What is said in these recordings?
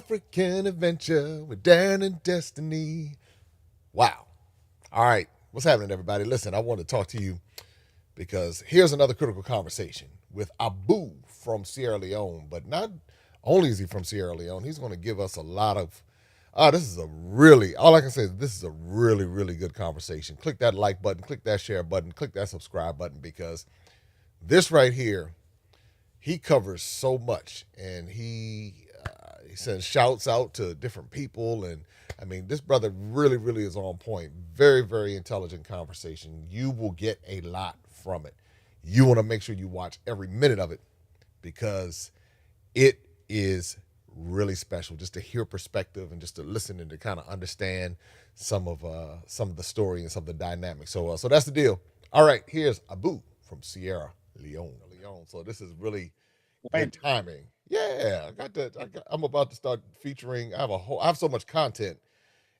African adventure with Darren and Destiny. Wow. All right. What's happening, everybody? Listen, I want to talk to you because here's another critical conversation with Abu from Sierra Leone. But not only is he from Sierra Leone, he's going to give us a lot of. This is a really, all I can say is this is a really, really good conversation. Click that like button, click that share button, click that subscribe button, because this right here, he covers so much, and he sends shouts out to different people. And I mean, this brother really, really is on point. Very, very intelligent conversation. You will get a lot from it. You want to make sure you watch every minute of it, because it is really special just to hear perspective and just to listen and to kind of understand some of the story and some of the dynamics. So that's the deal. All right, here's Abu from Sierra Leone. So this is really good timing. Yeah, I'm about to start featuring. I have so much content,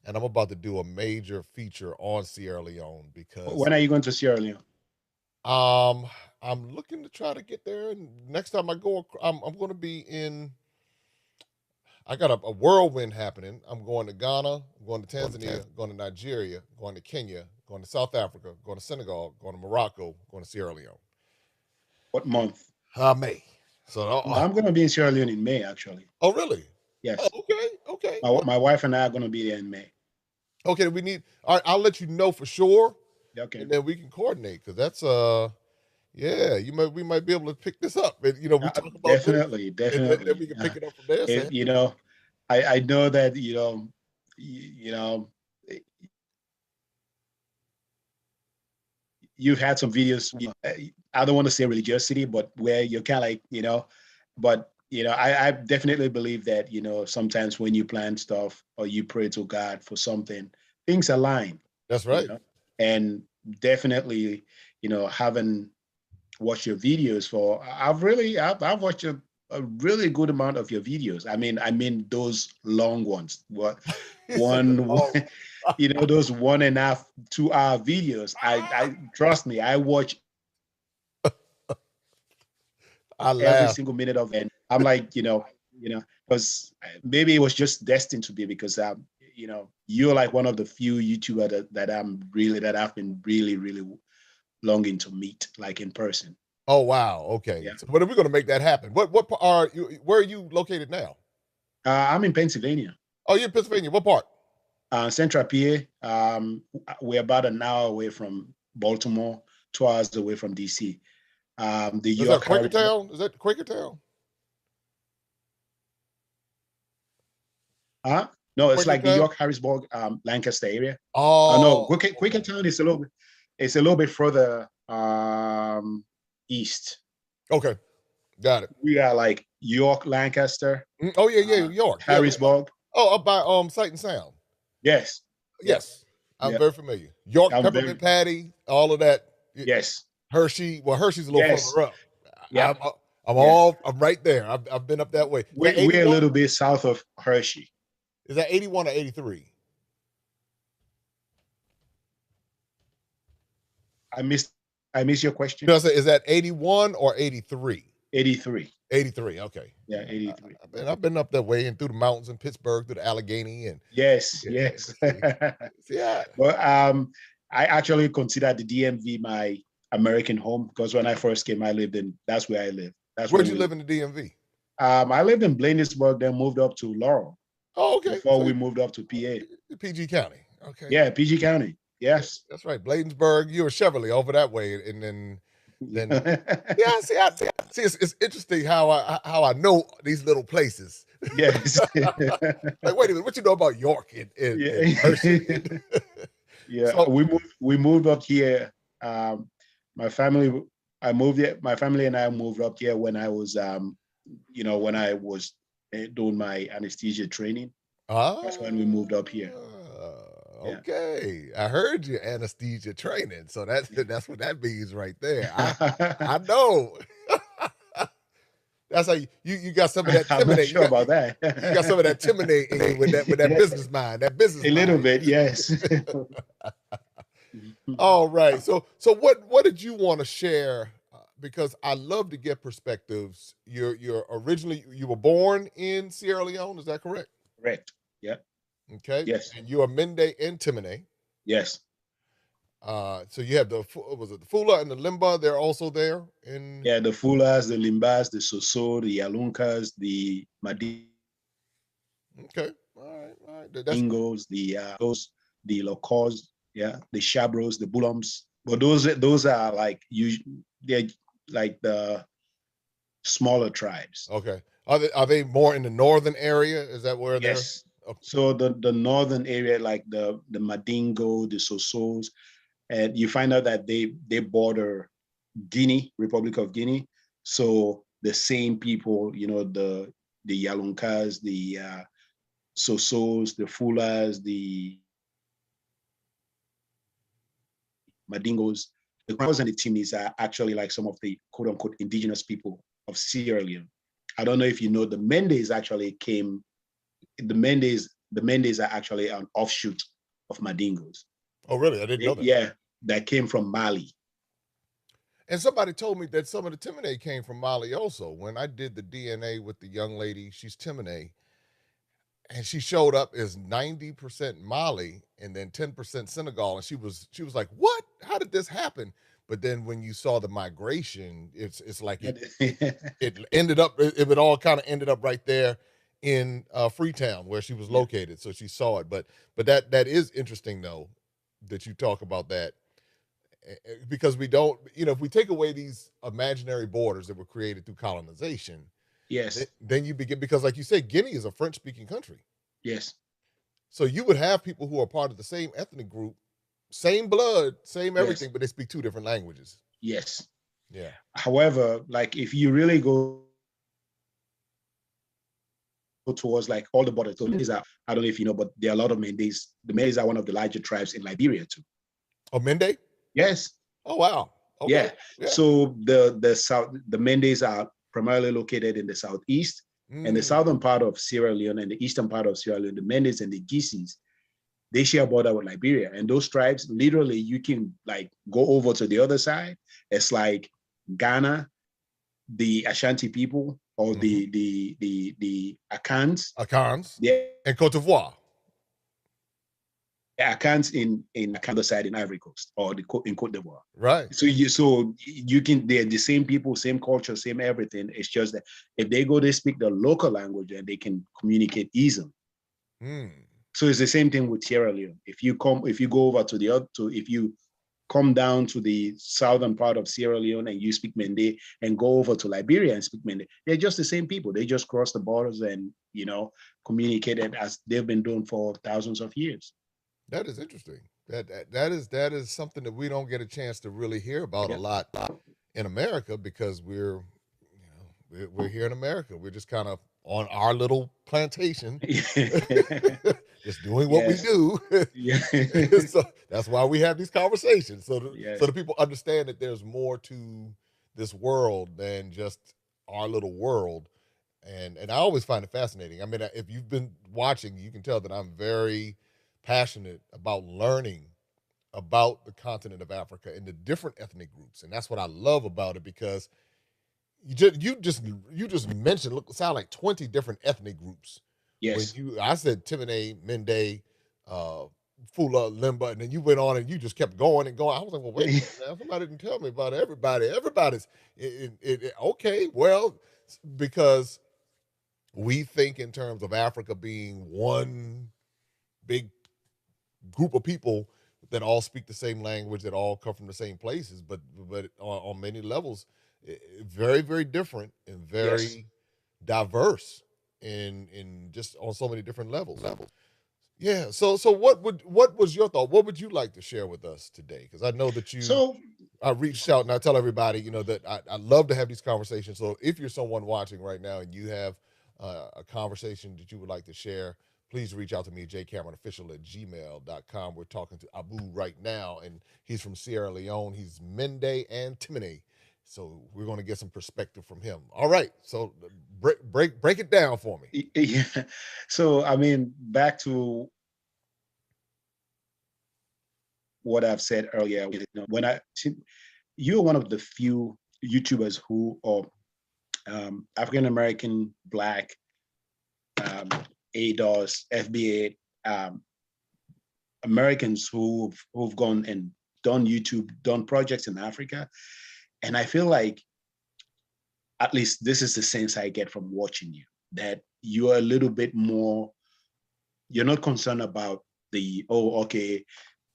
and I'm about to do a major feature on Sierra Leone because. When are you going to Sierra Leone? I'm looking to try to get there, and next time I go, I'm going to be in. I got a whirlwind happening. I'm going to Ghana, I'm going to Tanzania, going to Nigeria, going to Kenya, going to South Africa, going to Senegal, going to Morocco, going to Sierra Leone. What month? May. So I'm going to be in Sierra Leone in May, actually. Oh, really? Yes. Oh, okay. My wife and I are going to be there in May. Okay, all right, I'll let you know for sure. Okay. And then we can coordinate, because that's yeah, we might be able to pick this up. And we talk about definitely. And then we can pick it up from there. I know that you've had some videos. I don't want to say religiosity, but where you're kind of like but I definitely believe that sometimes when you plan stuff or you pray to God for something, things align. That's right. And definitely, having watched your videos I've watched a really good amount of your videos. I mean those long ones. What one those 1.5, 2 hour videos. I trust me, I watch every single minute of it. I'm like, because maybe it was just destined to be, because you're like one of the few YouTubers that I've been really, really longing to meet, like in person. Oh wow, okay. Yeah. So, but we're going to make that happen. Where are you located now? I'm in Pennsylvania. Oh, you're in Pennsylvania. What part? Central PA. We're about an hour away from Baltimore, 2 hours away from DC. Is that Quakertown? Is that Quakertown? No, it's like the York, Harrisburg, Lancaster area. Oh, no, Quakertown is a little bit further east. Okay, got it. We are like York, Lancaster. Oh yeah, York, Harrisburg. Oh, up by Sight and Sound. Yes. I'm very familiar. York, Peppermint Patty, all of that. Yes. Hershey. Well, Hershey's a little further up. Yeah. I'm right there. I've been up that way. We're a little bit south of Hershey. Is that 81 or 83? I missed your question. No, is that 81 or 83? 83. 83. Okay. Yeah, 83. I've been up that way and through the mountains in Pittsburgh, through the Allegheny, and yes. Yeah. Well, I actually consider the DMV my American home, because when I first came, that's where I lived. Where'd you live in the DMV? I lived in Bladensburg, then moved up to Laurel. Oh, okay. Before we moved up to PA. PG County. Okay. Yeah, PG County. Yes. That's right. Bladensburg, you were Chevrolet over that way. And then yeah, see, it's interesting how I know these little places. Yes. Like, wait a minute, what you know about York and Hershey? Yeah. So, we moved up here. My family and I moved up here when I was doing my anesthesia training. That's when we moved up here. Okay, I heard your anesthesia training, so that's what that means right there. I know. That's how you got some of that timidate. I'm not sure about that. You got some of that timidate in you with that business mind. That business. A little bit, yes. All right. So what did you want to share because I love to get perspectives. You're originally you were born in Sierra Leone, is that correct? Correct. Yeah. Okay, Yes. and you are Mende and Timine. Yes. So you have the was it the Fula and the Limba? They're also there in. Yeah. The Fulas, the Limbas, the Soso, the Yalunkas, the Okay, all right. That's Madingos, those, the Locos, yeah, the Shabros, the Bulums. But those are like they're like the smaller tribes. okay. Are they more in the northern area? Is that where they're? Yes. Okay. So the northern area, like the Madingo, the Sosos, and you find out that they border Guinea, Republic of Guinea. So the same people, the Yalunkas, the Sosos, the Fulas, the Madingos, the Crows and the Timis are actually like some of the quote unquote indigenous people of Sierra Leone. I don't know if you know the Mendes actually came, the Mendes are actually an offshoot of Madingos. Oh, really? I didn't know that. Yeah, that came from Mali. And somebody told me that some of the Timine came from Mali also. When I did the DNA with the young lady, she's Timine, and she showed up as 90% Mali and then 10% Senegal, and she was like, "What? How did this happen?" But then when you saw the migration, it's like it ended up it all kind of ended up right there in Freetown where she was Yeah. located, so she saw it. But that is interesting though that you talk about that because we don't, if we take away these imaginary borders that were created through colonization, Yes. then you begin, because like you said, Guinea is a French speaking country. Yes. So you would have people who are part of the same ethnic group, same blood, same Yes. everything, but they speak two different languages. Yes. Yeah. However, like if you really go towards like all the borders, so these are, I don't know if you know, but there are a lot of Mendes. The Mendes are one of the larger tribes in Liberia too. Oh, Mende? Yes. Oh, wow. Okay. Yeah. Yeah. So the Mendes are primarily located in the southeast and the Mm. southern part of Sierra Leone and the eastern part of Sierra Leone. The Mendes and the Gisis, they share a border with Liberia, and those tribes literally you can like go over to the other side. It's like Ghana, the Ashanti people, or Mm-hmm. the Akans. Akans The and Cote d'Ivoire. Akans in the other side in Ivory Coast or in Cote d'Ivoire. Right. So you can, they're the same people, same culture, same everything. It's just that if they go, they speak the local language and they can communicate easily. Mm. So it's the same thing with Sierra Leone. If you go over to the other, if you come down to the southern part of Sierra Leone and you speak Mende, and go over to Liberia and speak Mende, they're just the same people. They just cross the borders and communicated as they've been doing for thousands of years. That is interesting. That is something that we don't get a chance to really hear about a Yeah. lot in America because we're here in America. We're just kind of on our little plantation, just doing what we Yes. do. Yeah. So that's why we have these conversations. So Yes. the people understand that there's more to this world than just our little world. And I always find it fascinating. I mean, if you've been watching, you can tell that I'm very passionate about learning about the continent of Africa and the different ethnic groups, and that's what I love about it because you just mentioned sound like 20 different ethnic groups. When Yes. I said Timine, Mende, uh, Fula, Limba, and then you went on and you just kept going and going. I was like, well, wait a minute now. Somebody didn't tell me about everybody. Everybody's okay. Well, because we think in terms of Africa being one big group of people that all speak the same language, that all come from the same places, but on many levels, very very different and Yes. very diverse in just on so many different levels. Yeah. So what was your thought? What would you like to share with us today? Because I know that So I reached out and I tell everybody, that I love to have these conversations. So if you're someone watching right now and you have a conversation that you would like to share, please reach out to me, jcameronofficial@gmail.com. We're talking to Abu right now, and he's from Sierra Leone. He's Mende and Timine. So we're going to get some perspective from him. All right. So break it down for me. yeah. So I mean, back to what I've said earlier, when you're one of the few YouTubers who are African American, Black, ADOS, FBA, Americans who've gone and done YouTube, done projects in Africa, and I feel like, at least this is the sense I get from watching you, that you're a little bit more, you're not concerned about the, oh, okay,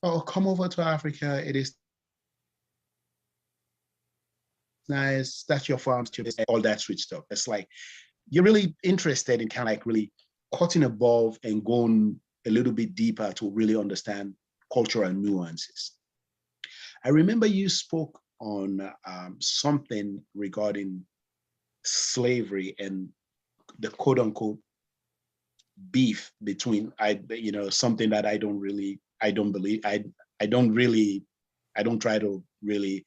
oh, come over to Africa, it is nice, that's your farms, all that sweet stuff. It's like, you're really interested in kind of like really cutting above and going a little bit deeper to really understand cultural nuances. I remember you spoke on something regarding slavery and the quote unquote beef between, something that I don't believe, I don't try to really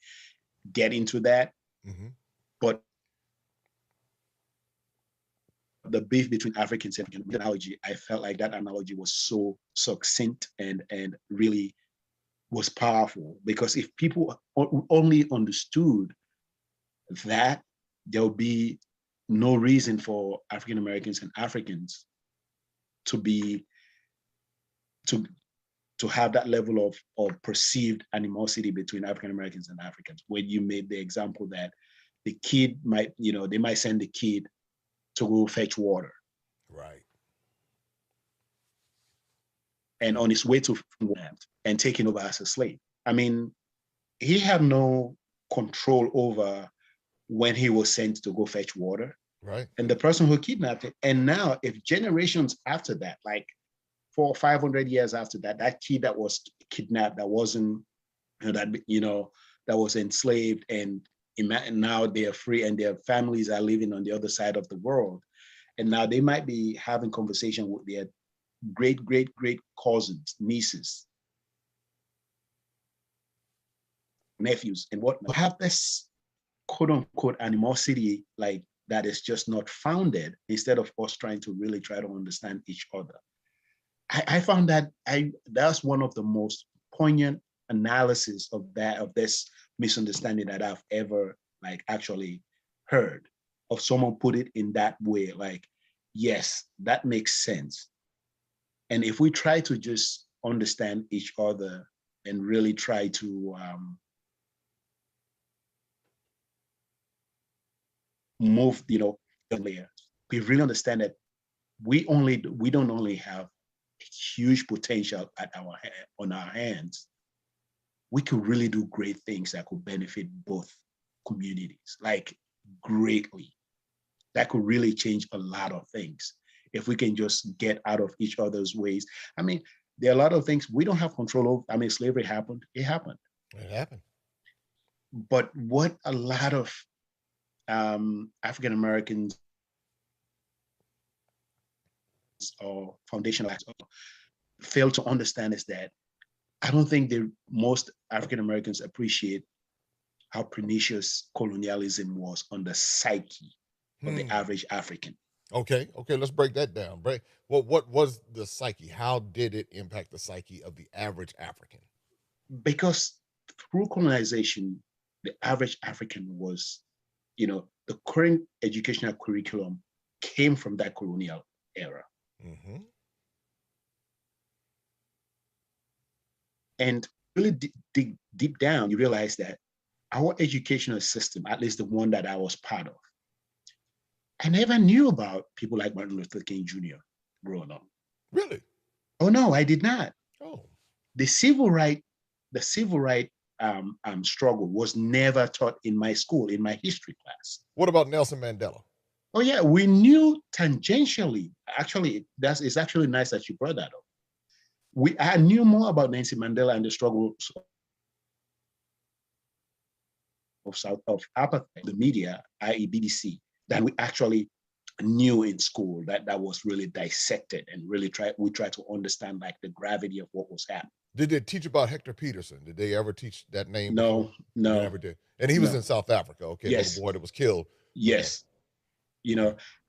get into that. Mm-hmm. But the beef between Africans and African analogy, I felt like that analogy was so succinct and really was powerful, because if people only understood that, there'll be no reason for African Americans and Africans to be to have that level of perceived animosity between African Americans and Africans. When you made the example that the kid might, they might send the kid to go fetch water. Right. And on his way to and taken over as a slave. I mean, he had no control over when he was sent to go fetch water. Right. And the person who kidnapped it. And now, if generations after that, like 400 or 500 years after that, that kid that was kidnapped, that wasn't, that was enslaved, and now they are free and their families are living on the other side of the world. And now they might be having conversation with their great cousins, nieces, nephews, and whatnot. Have this quote unquote animosity like that is just not founded, instead of us trying to really try to understand each other. I found that's one of the most poignant analysis of this misunderstanding that I've ever actually heard, of someone put it in that way. Like, yes, that makes sense. And if we try to just understand each other and really try to move, layers, we really understand that we don't only have huge potential on our hands. We could really do great things that could benefit both communities, like greatly. That could really change a lot of things if we can just get out of each other's ways. I mean, there are a lot of things we don't have control over. I mean, slavery happened. It happened. It happened. But what a lot of African Americans or foundational fail to understand is that I don't think most African Americans appreciate how pernicious colonialism was on the psyche of the average African. Okay, let's break that down. What was the psyche? How did it impact the psyche of the average African? Because through colonization, the average African was, the current educational curriculum came from that colonial era. Mm-hmm. And really dig deep down, you realize that our educational system, at least the one that I was part of, I never knew about people like Martin Luther King Jr. growing up. Really? Oh no, I did not. Oh. The civil right struggle was never taught in my school, in my history class. What about Nelson Mandela? Oh yeah, we knew tangentially. Actually, it's actually nice that you brought that up. I knew more about Nelson Mandela and the struggle of apartheid, the media, i.e. BBC, than we actually knew in school. That was really dissected and really we tried to understand like the gravity of what was happening. Did they teach about Hector Peterson? Did they ever teach that name? No, before? no. They never did. And he was in South Africa. Okay, yes. Little boy that was killed. Yes.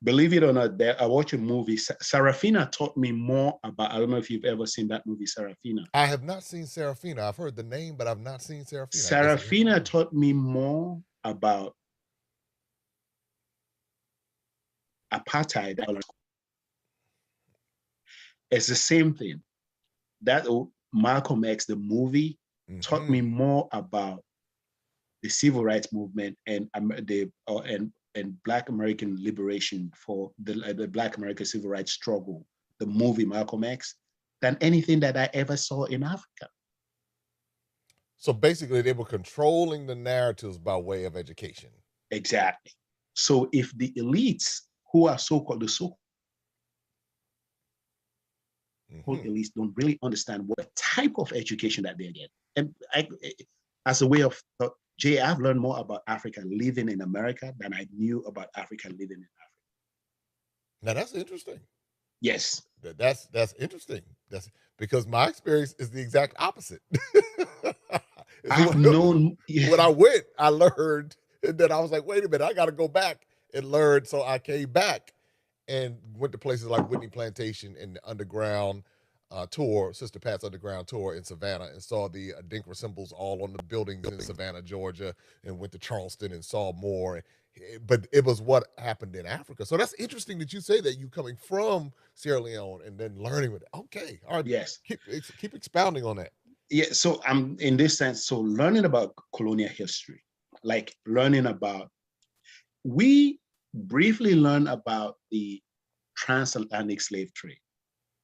Believe it or not, I watched a movie. Sarafina taught me more about, I don't know if you've ever seen that movie, Sarafina. I have not seen Sarafina. I've heard the name, but I've not seen Sarafina. Sarafina taught me more about apartheid. It's the same thing. That Malcolm X, the movie, taught me more about the civil rights movement and Black American liberation for the Black American civil rights struggle, the movie Malcolm X, than anything that I ever saw in Africa. So basically, they were controlling the narratives by way of education. Exactly. So if the elites who are so-called the so-called elites don't really understand what type of education that they get, and as a way of Jay, I've learned more about Africa living in America than I knew about Africa living in Africa. Now that's interesting. Yes. That's interesting. That's because my experience is the exact opposite. I've known when I went, I learned, and then I was like, wait a minute, I got to go back and learn. So I came back and went to places like Whitney Plantation and the underground tour, Sister Pat's underground tour in Savannah, and saw the Adinkra symbols all on the buildings in Savannah, Georgia, and went to Charleston and saw more. But it was what happened in Africa. So that's interesting that you say that, you coming from Sierra Leone and then learning with it. Okay, all right. Yes. Keep expounding on that. Yeah, so I'm in this sense, so learning about colonial history, like learning about, we briefly learn about the transatlantic slave trade.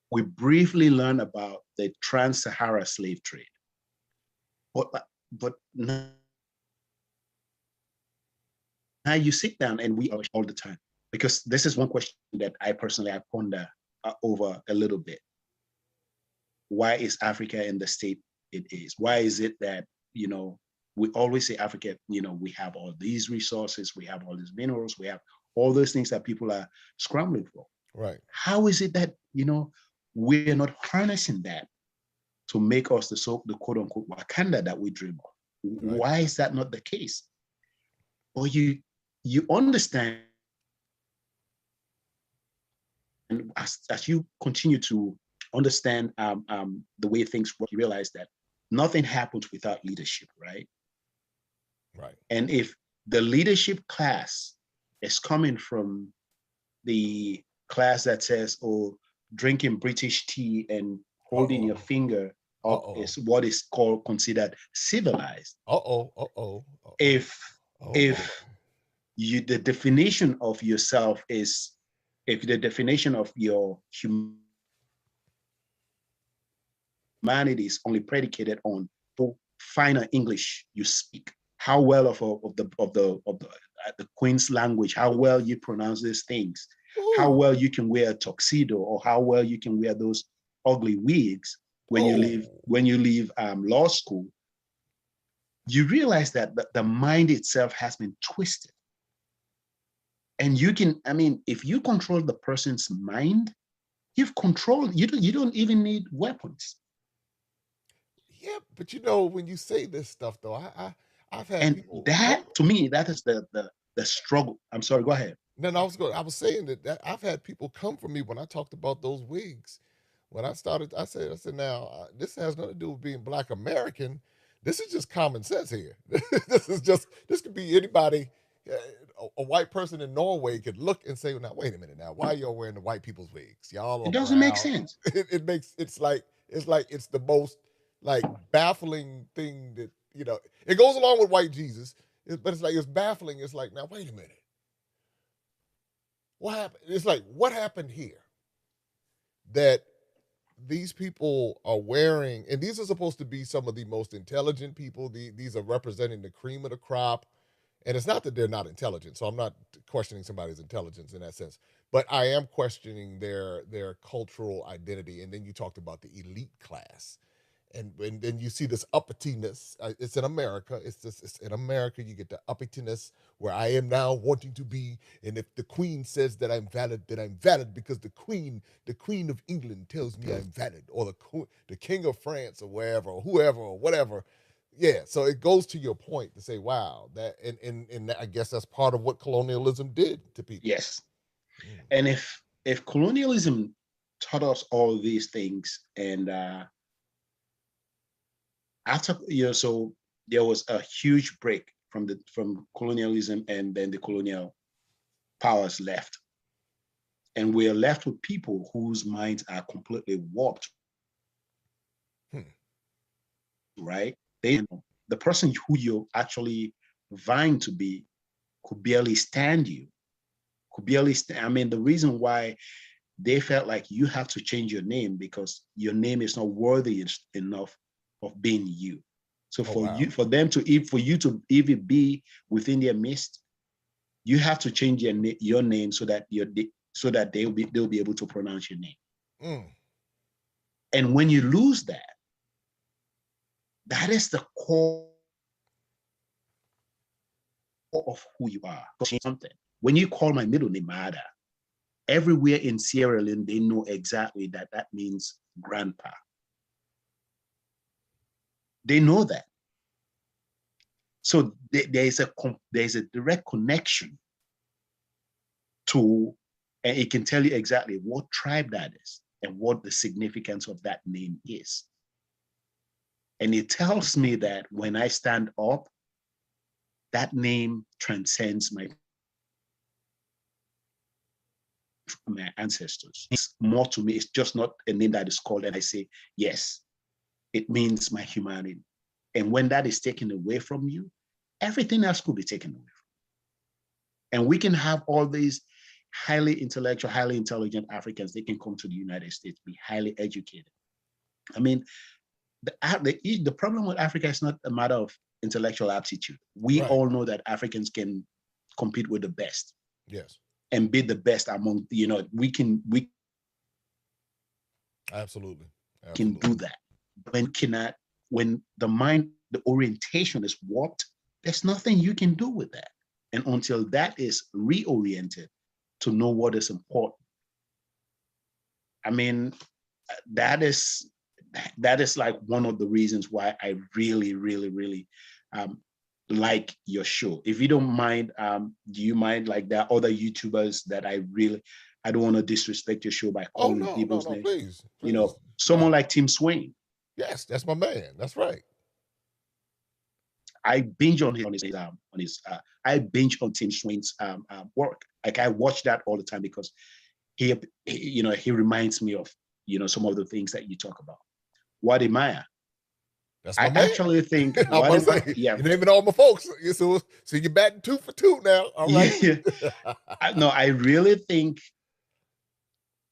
We briefly learn about the trans-Sahara slave trade. But now you sit down and we all the time, because this is one question that I ponder over a little bit. Why is Africa in the state it is? Why is it that, we always say Africa, we have all these resources, we have all these minerals, we have all those things that people are scrambling for. Right. How is it that, we're not harnessing that to make us the quote unquote Wakanda that we dream of? Right. Why is that not the case? Or you understand, and as you continue to understand the way things work, you realize that nothing happens without leadership, right? Right. And if the leadership class is coming from the class that says, oh, drinking British tea and holding your finger up is what is considered civilized. If the definition of yourself is, if the definition of your humanity is only predicated on how finer English you speak, how well of the Queen's language, how well you pronounce these things, how well you can wear a tuxedo, or how well you can wear those ugly wigs when you leave law school, you realize that the mind itself has been twisted. And you can, if you control the person's mind, you've controlled, you don't even need weapons. Yeah, but when you say this stuff though, I've had people, that to me, that is the struggle. I'm sorry, go ahead. No, I was saying that I've had people come for me when I talked about those wigs. When I started, I said now this has nothing to do with being Black American. This is just common sense here. This could be anybody. A white person in Norway could look and say, now wait a minute, now why y'all wearing the white people's wigs? Y'all, it doesn't make sense. It's like it's the most like baffling thing that it goes along with white Jesus, but it's baffling. It's like, now wait a minute, what happened? It's like, what happened here that these people are wearing, and these are supposed to be some of the most intelligent people. These are representing the cream of the crop. And it's not that they're not intelligent, so I'm not questioning somebody's intelligence in that sense, but I am questioning their cultural identity. And then you talked about the elite class, and then you see this uppityness. It's in America. It's in America. You get the uppityness where I am now wanting to be, and if the Queen says that I'm valid, then I'm valid because the Queen of England tells me I'm valid, or the King of France, or wherever, or whoever, or whatever. Yeah, so it goes to your point to say, wow, that and I guess that's part of what colonialism did to people. Yes. And if colonialism taught us all these things, and after, so there was a huge break from colonialism, and then the colonial powers left. And we're left with people whose minds are completely warped. Right? The person who you're actually vying to be could barely stand you. Could barely stand. I mean, the reason why they felt like you have to change your name because your name is not worthy enough of being you. So for you to even be within their midst, you have to change your name so that they'll be able to pronounce your name. And when you lose that, that is the core of who you are. Something. When you call my middle name Mada, everywhere in Sierra Leone, they know exactly that means grandpa. They know that. So there's a direct connection to, and it can tell you exactly what tribe that is and what the significance of that name is. And it tells me that when I stand up, that name transcends my ancestors. It's more to me. It's just not a name that is called and I say, yes, it means my humanity. And when that is taken away from you, everything else could be taken away from you. And we can have all these highly intellectual, highly intelligent Africans. They can come to the United States, be highly educated. I mean, the problem with Africa is not a matter of intellectual aptitude. We all know that Africans can compete with the best. Yes. And be the best among, we can absolutely can do that. When the mind, the orientation is warped, there's nothing you can do with that. And until that is reoriented to know what is important, I mean, that is like one of the reasons why I really, really, really like your show. If you don't mind, do you mind, like, there are other YouTubers that I don't want to disrespect your show by calling people's names. Please. Someone like Tim Swain. Yes, that's my man. That's right. I binge on I binge on Tim Swain's work. Like, I watch that all the time because he reminds me of some of the things that you talk about. Wadi Maya. That's my I man. actually think you're naming all my folks. So you're batting 2 for 2 now. All right. Yeah. No, I really think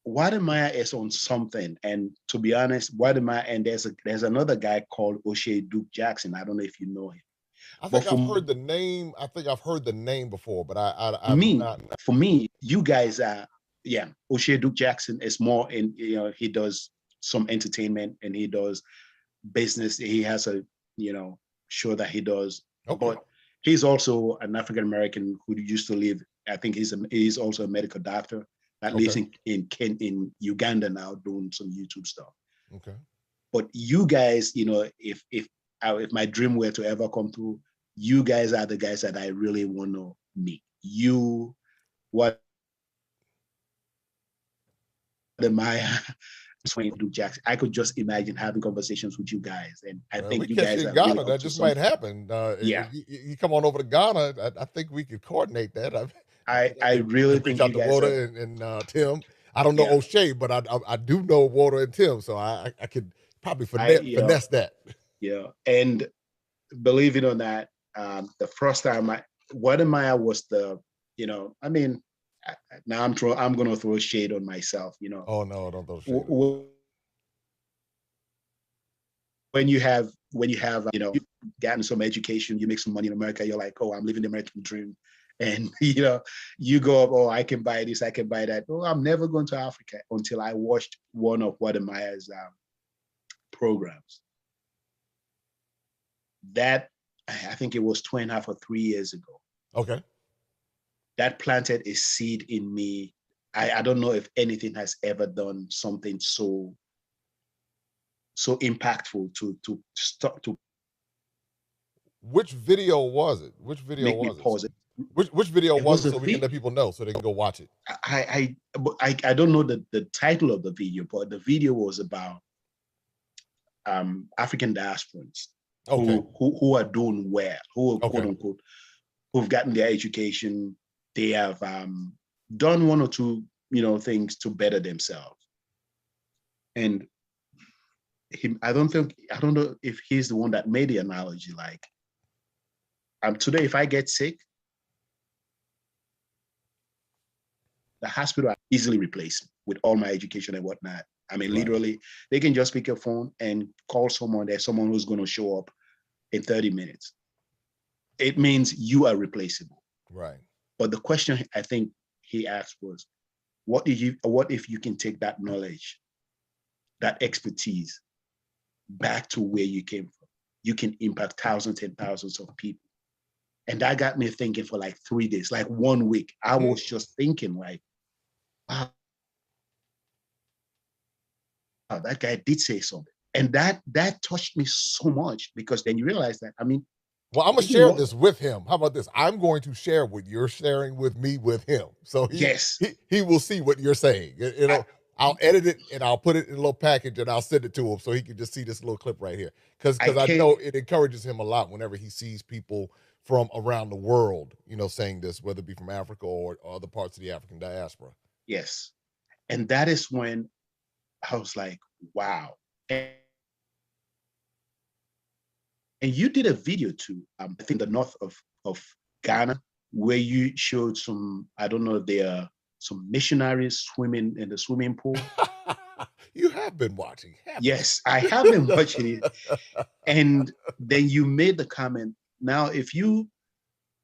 Wadi Maya is on something. And to be honest, Wadi Maya, and there's another guy called O'Shea Duke Jackson. I don't know if you know him. I think I've heard the name. I think I've heard the name before, but for me, you guys are, O'Shea Duke Jackson is more in, he does some entertainment and he does business. He has a, show that he does. Okay. But he's also an African American who used to live, I think he's also a medical doctor that lives in Uganda now, doing some YouTube stuff. Okay. But you guys, if my dream were to ever come true, you guys are the guys that I really want to meet. What am I? Duke Jackson. I could just imagine having conversations with you guys, and I think you guys are Ghana. Really that just might happen. You come on over to Ghana. I think we could coordinate that. I really think you guys Walter and Tim. I don't know O'Shea, but I do know Walter and Tim, so I could probably finesse that. Yeah, and believe it or not, the first time Wadi Maya was the, I mean, now I'm going to throw shade on myself, Oh no, don't throw shade. When you have, you've gotten some education, you make some money in America, you're like, oh, I'm living the American dream. And, you go up, oh, I can buy this, I can buy that. Oh, I'm never going to Africa until I watched one of Wadi Maya's programs. That, I think it was 2.5 or 3 years ago. Okay. That planted a seed in me. I don't know if anything has ever done something so impactful to stop to. Which video was it? Which video was it? Which video was it, so we can let people know so they can go watch it? I don't know the title of the video, but the video was about African diasporans who are doing well, who are quote unquote, who've gotten their education. They have done 1 or 2 things to better themselves. And I don't know if he's the one that made the analogy, like, today, if I get sick, the hospital easily replaced with all my education and whatnot. I mean, literally, they can just pick your phone and call someone. There's someone who's going to show up in 30 minutes. It means you are replaceable. Right. But the question I think he asked was, what if you can take that knowledge, that expertise back to where you came from? You can impact thousands and thousands of people. And that got me thinking for like 3 days, like 1 week. I was just thinking like, wow, that guy did say something. And that touched me so much, because then you realize that, I mean, well, I'm going to share this with him. How about this? I'm going to share what you're sharing with me with him. So he will see what you're saying. I'll edit it and I'll put it in a little package and I'll send it to him so he can just see this little clip right here. Because I know it encourages him a lot whenever he sees people from around the world, saying this, whether it be from Africa or other parts of the African diaspora. Yes. And that is when I was like, wow. And you did a video too, I think the north of Ghana, where you showed some, I don't know if they are some missionaries swimming in the swimming pool. You have been watching. Yes, I have been watching it. And then you made the comment, now if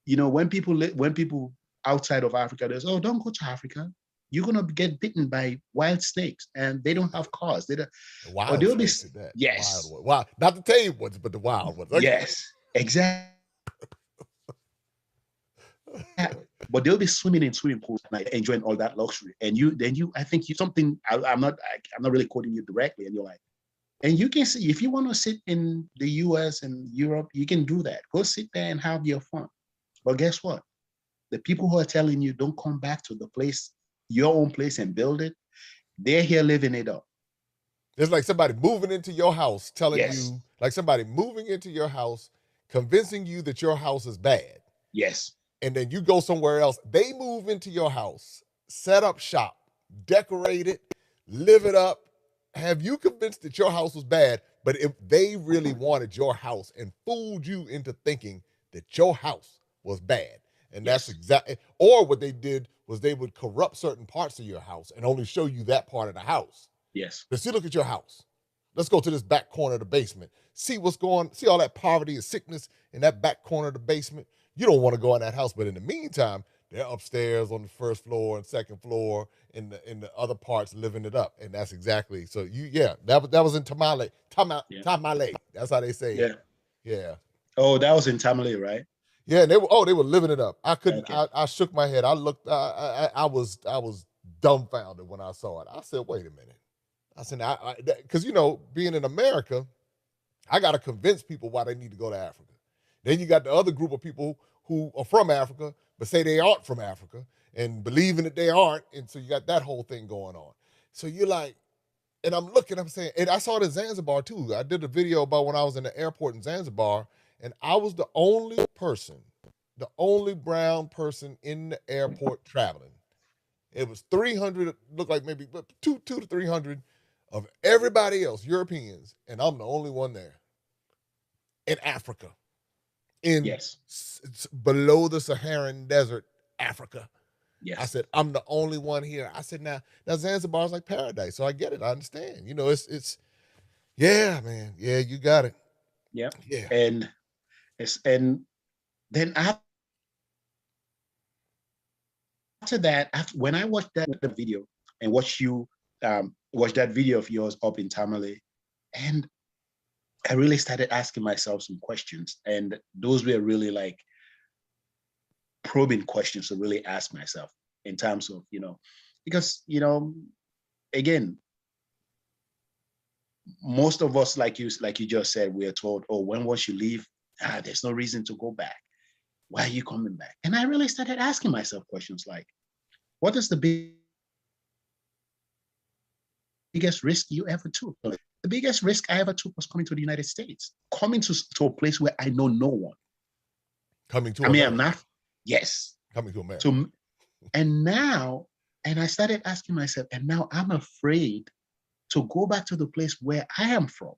when people outside of Africa, there's, oh, don't go to Africa. You're gonna get bitten by wild snakes, and they don't have cars. They don't. Wild snakes. Yes. Wild, wild, not the tame ones, but the wild ones. Okay. Yes, exactly. But they'll be swimming in swimming pools at night, enjoying all that luxury. And I think something. I'm not really quoting you directly, and you're like, and you can see, if you want to sit in the US and Europe, you can do that. Go sit there and have your fun. But guess what? The people who are telling you don't come back to the place, your own place, and build it, they're here living it up. It's like somebody moving into your house, telling you, like somebody moving into your house, convincing you that your house is bad. Yes. And then you go somewhere else. They move into your house, set up shop, decorate it, live it up, have you convinced that your house was bad. But if they really wanted your house and fooled you into thinking that your house was bad, and that's exactly, or what they did was they would corrupt certain parts of your house and only show you that part of the house. Yes. Let's see, look at your house. Let's go to this back corner of the basement. See what's going, see all that poverty and sickness in that back corner of the basement. You don't want to go in that house, but in the meantime, they're upstairs on the first floor and second floor in the other parts living it up. And that's exactly, so that was in Tamale. Tamale. That's how they say it. Yeah. Oh, that was in Tamale, right? Yeah, and they were living it up. I couldn't. Okay. I shook my head. I looked. I was dumbfounded when I saw it. I said, "Wait a minute." I said, "Because being in America, I got to convince people why they need to go to Africa. Then you got the other group of people who are from Africa but say they aren't from Africa and believing that they aren't, and so you got that whole thing going on. So you're like, and I'm looking. I'm saying, and I saw it in Zanzibar too. I did a video about when I was in the airport in Zanzibar. And I was the only brown person in the airport traveling. It was 300, looked like maybe 200 to 300 of everybody else, Europeans, and I'm the only one there. In Africa. Below the Saharan desert, Africa. Yes. I said, I'm the only one here. I said, now Zanzibar is like paradise, so I get it. I understand. It's yeah, man. Yeah, you got it. Yeah. And then after that, when I watched that video and watched that video of yours up in Tamale, and I really started asking myself some questions, and those were really like probing questions to really ask myself in terms of, because, again, most of us, like you just said, we are told, oh, once you leave, there's no reason to go back. Why are you coming back? And I really started asking myself questions like, what is the biggest risk you ever took? The biggest risk I ever took was coming to the United States, coming to a place where I know no one. Coming to America. I'm not, yes. Coming to America. And now And I started asking myself, and now I'm afraid to go back to the place where I am from.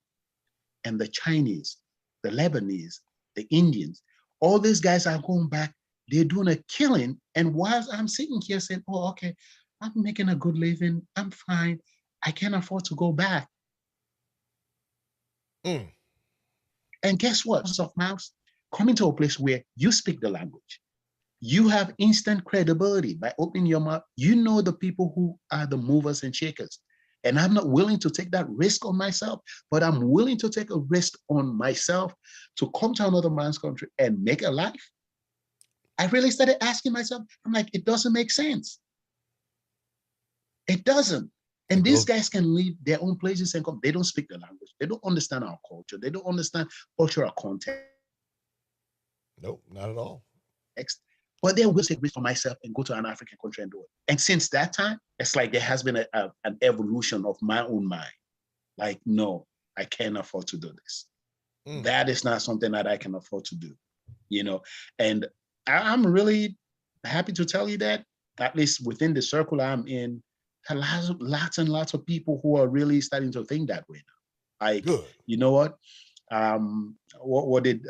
And the Chinese, the Lebanese, the Indians, all these guys are going back. They're doing a killing. And whilst I'm sitting here saying, oh, okay, I'm making a good living. I'm fine. I can't afford to go back. Mm. And guess what? Of mouse, coming to a place where you speak the language, you have instant credibility by opening your mouth. You know the people who are the movers and shakers. And I'm not willing to take that risk on myself, but I'm willing to take a risk on myself to come to another man's country and make a life. I really started asking myself, I'm like, it doesn't make sense. It doesn't. It And these goes. guys can leave their own places and come. They don't speak the language. They don't understand our culture. They don't understand cultural context. Nope, not at all. But they will take risk for myself and go to an African country and do it. And since that time, it's like there has been an evolution of my own mind. Like, no, I can't afford to do this. That is not something that I can afford to do, you know. And I'm really happy to tell you that, at least within the circle I'm in, lots and lots of people who are really starting to think that way now. Like, Good. you know what? What did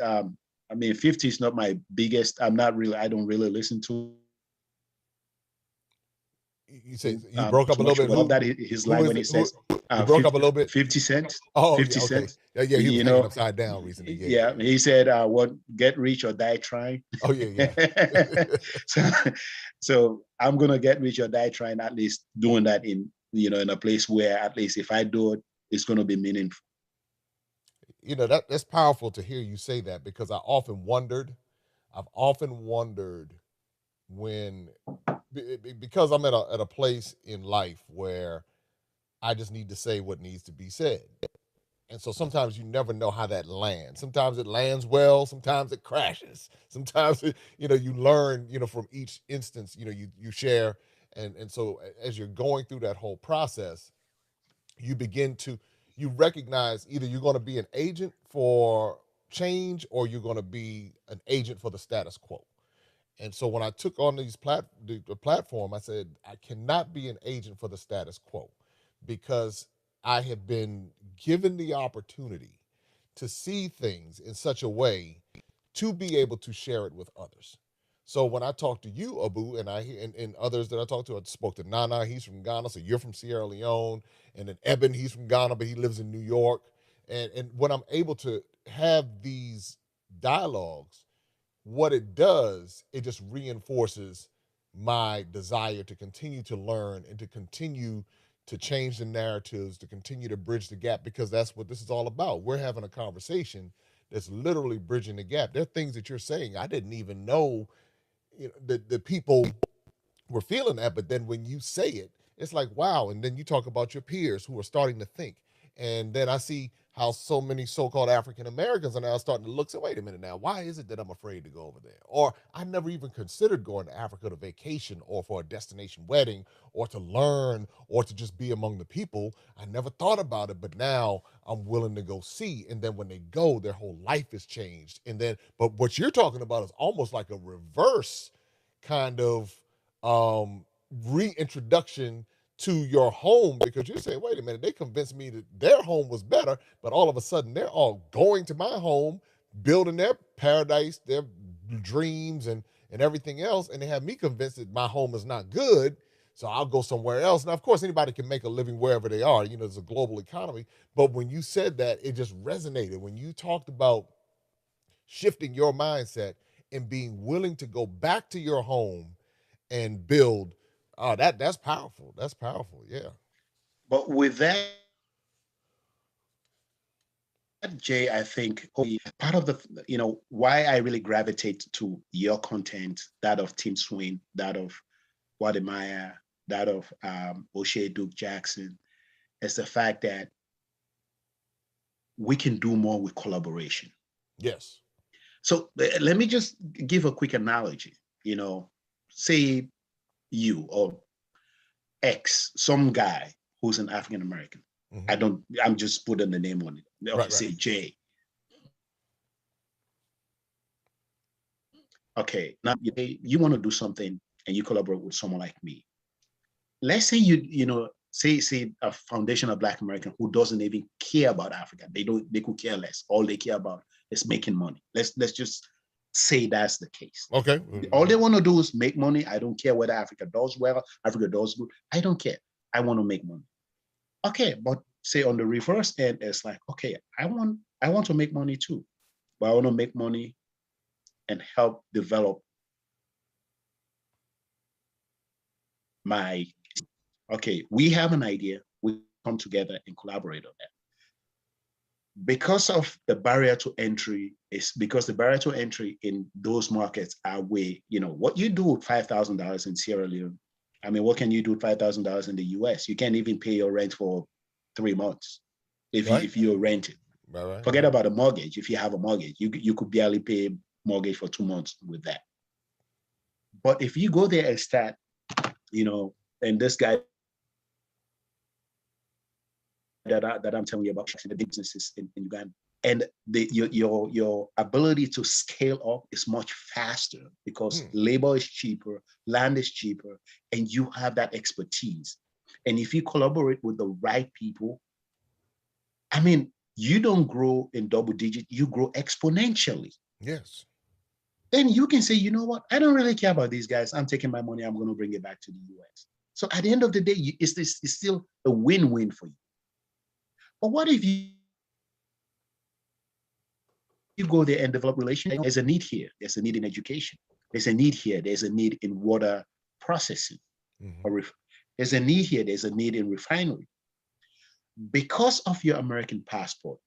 I mean, 50 is not my biggest. I don't really listen to. You say you broke up a little bit. Who, that his line is when he it? says You broke 50, up a little bit. 50 cents. Oh, 50 yeah, okay. cents. Yeah, he was You hanging know, upside down recently. yeah, he said, "What, get rich or die trying." Oh, yeah. So I'm gonna get rich or die trying. At least doing that in in a place where at least if I do it, it's gonna be meaningful. That's powerful to hear you say that, because I've often wondered when, because I'm at a place in life where I just need to say what needs to be said. And so sometimes you never know how that lands. Sometimes it lands well, sometimes it crashes. Sometimes you learn, from each instance, you share. And so as you're going through that whole process, you recognize either you're going to be an agent for change or you're going to be an agent for the status quo. And so when I took on the platform, I said, I cannot be an agent for the status quo, because I have been given the opportunity to see things in such a way to be able to share it with others. So when I talk to you, Abu, and others that I talked to, I spoke to Nana, he's from Ghana, so you're from Sierra Leone, and then Eben, he's from Ghana, but he lives in New York. And when I'm able to have these dialogues, what it does, it just reinforces my desire to continue to learn and to continue to change the narratives, to continue to bridge the gap, because that's what this is all about. We're having a conversation that's literally bridging the gap. There are things that you're saying I didn't even know, the people were feeling that, but then when you say it, it's like, wow. And then you talk about your peers who are starting to think. And then I see how so many so-called African Americans are now starting to look, say, wait a minute now, why is it that I'm afraid to go over there? Or I never even considered going to Africa to vacation or for a destination wedding or to learn or to just be among the people. I never thought about it, but now I'm willing to go see. And then when they go, their whole life is changed. And then, but what you're talking about is almost like a reverse kind of reintroduction to your home, because you're saying, wait a minute, they convinced me that their home was better, but all of a sudden they're all going to my home, building their paradise, their dreams and everything else, and they have me convinced that my home is not good, so I'll go somewhere else. Now, of course, anybody can make a living wherever they are. It's a global economy. But when you said that, it just resonated. When you talked about shifting your mindset and being willing to go back to your home and build, that's powerful. That's powerful. Yeah. But with that, Jay, I think part of the why I really gravitate to your content, that of Tim Swin, that of Wademaya, that of O'Shea Duke Jackson, is the fact that we can do more with collaboration. Yes. So let me just give a quick analogy. Say you or X, some guy who's an African American. Mm-hmm. I'm just putting the name on it. Okay, right. Say Jay. Okay, now you want to do something and you collaborate with someone like me. let's say say a foundation of Black American who doesn't even care about Africa. They could care less. All they care about is making money. Let's just say that's the case. Okay. All they want to do is make money. I don't care whether Africa does well, Africa does good. I don't care. I want to make money. Okay, but say on the reverse end, it's like, okay, I want to make money too, but I want to make money and help develop my. Okay, we have an idea. We come together and collaborate on that. Because of the barrier to entry is because the barrier to entry in those markets are way, what you do with $5,000 in Sierra Leone. I mean, what can you do with $5,000 in the US? You can't even pay your rent for 3 months if you're renting. Right. Forget about a mortgage. If you have a mortgage, you could barely pay mortgage for 2 months with that. But if you go there and start, and this guy that I'm telling you about the businesses in Uganda, and your ability to scale up is much faster because labor is cheaper, land is cheaper, and you have that expertise. And if you collaborate with the right people, I mean, you don't grow in double digit, you grow exponentially. Yes. Then you can say, you know what? I don't really care about these guys. I'm taking my money. I'm going to bring it back to the US. So at the end of the day, it's still a win-win for you. But what if you go there and develop relationships? There's a need here. There's a need in education. There's a need here. There's a need in water processing. There's a need here. There's a need in refinery. Because of your American passport,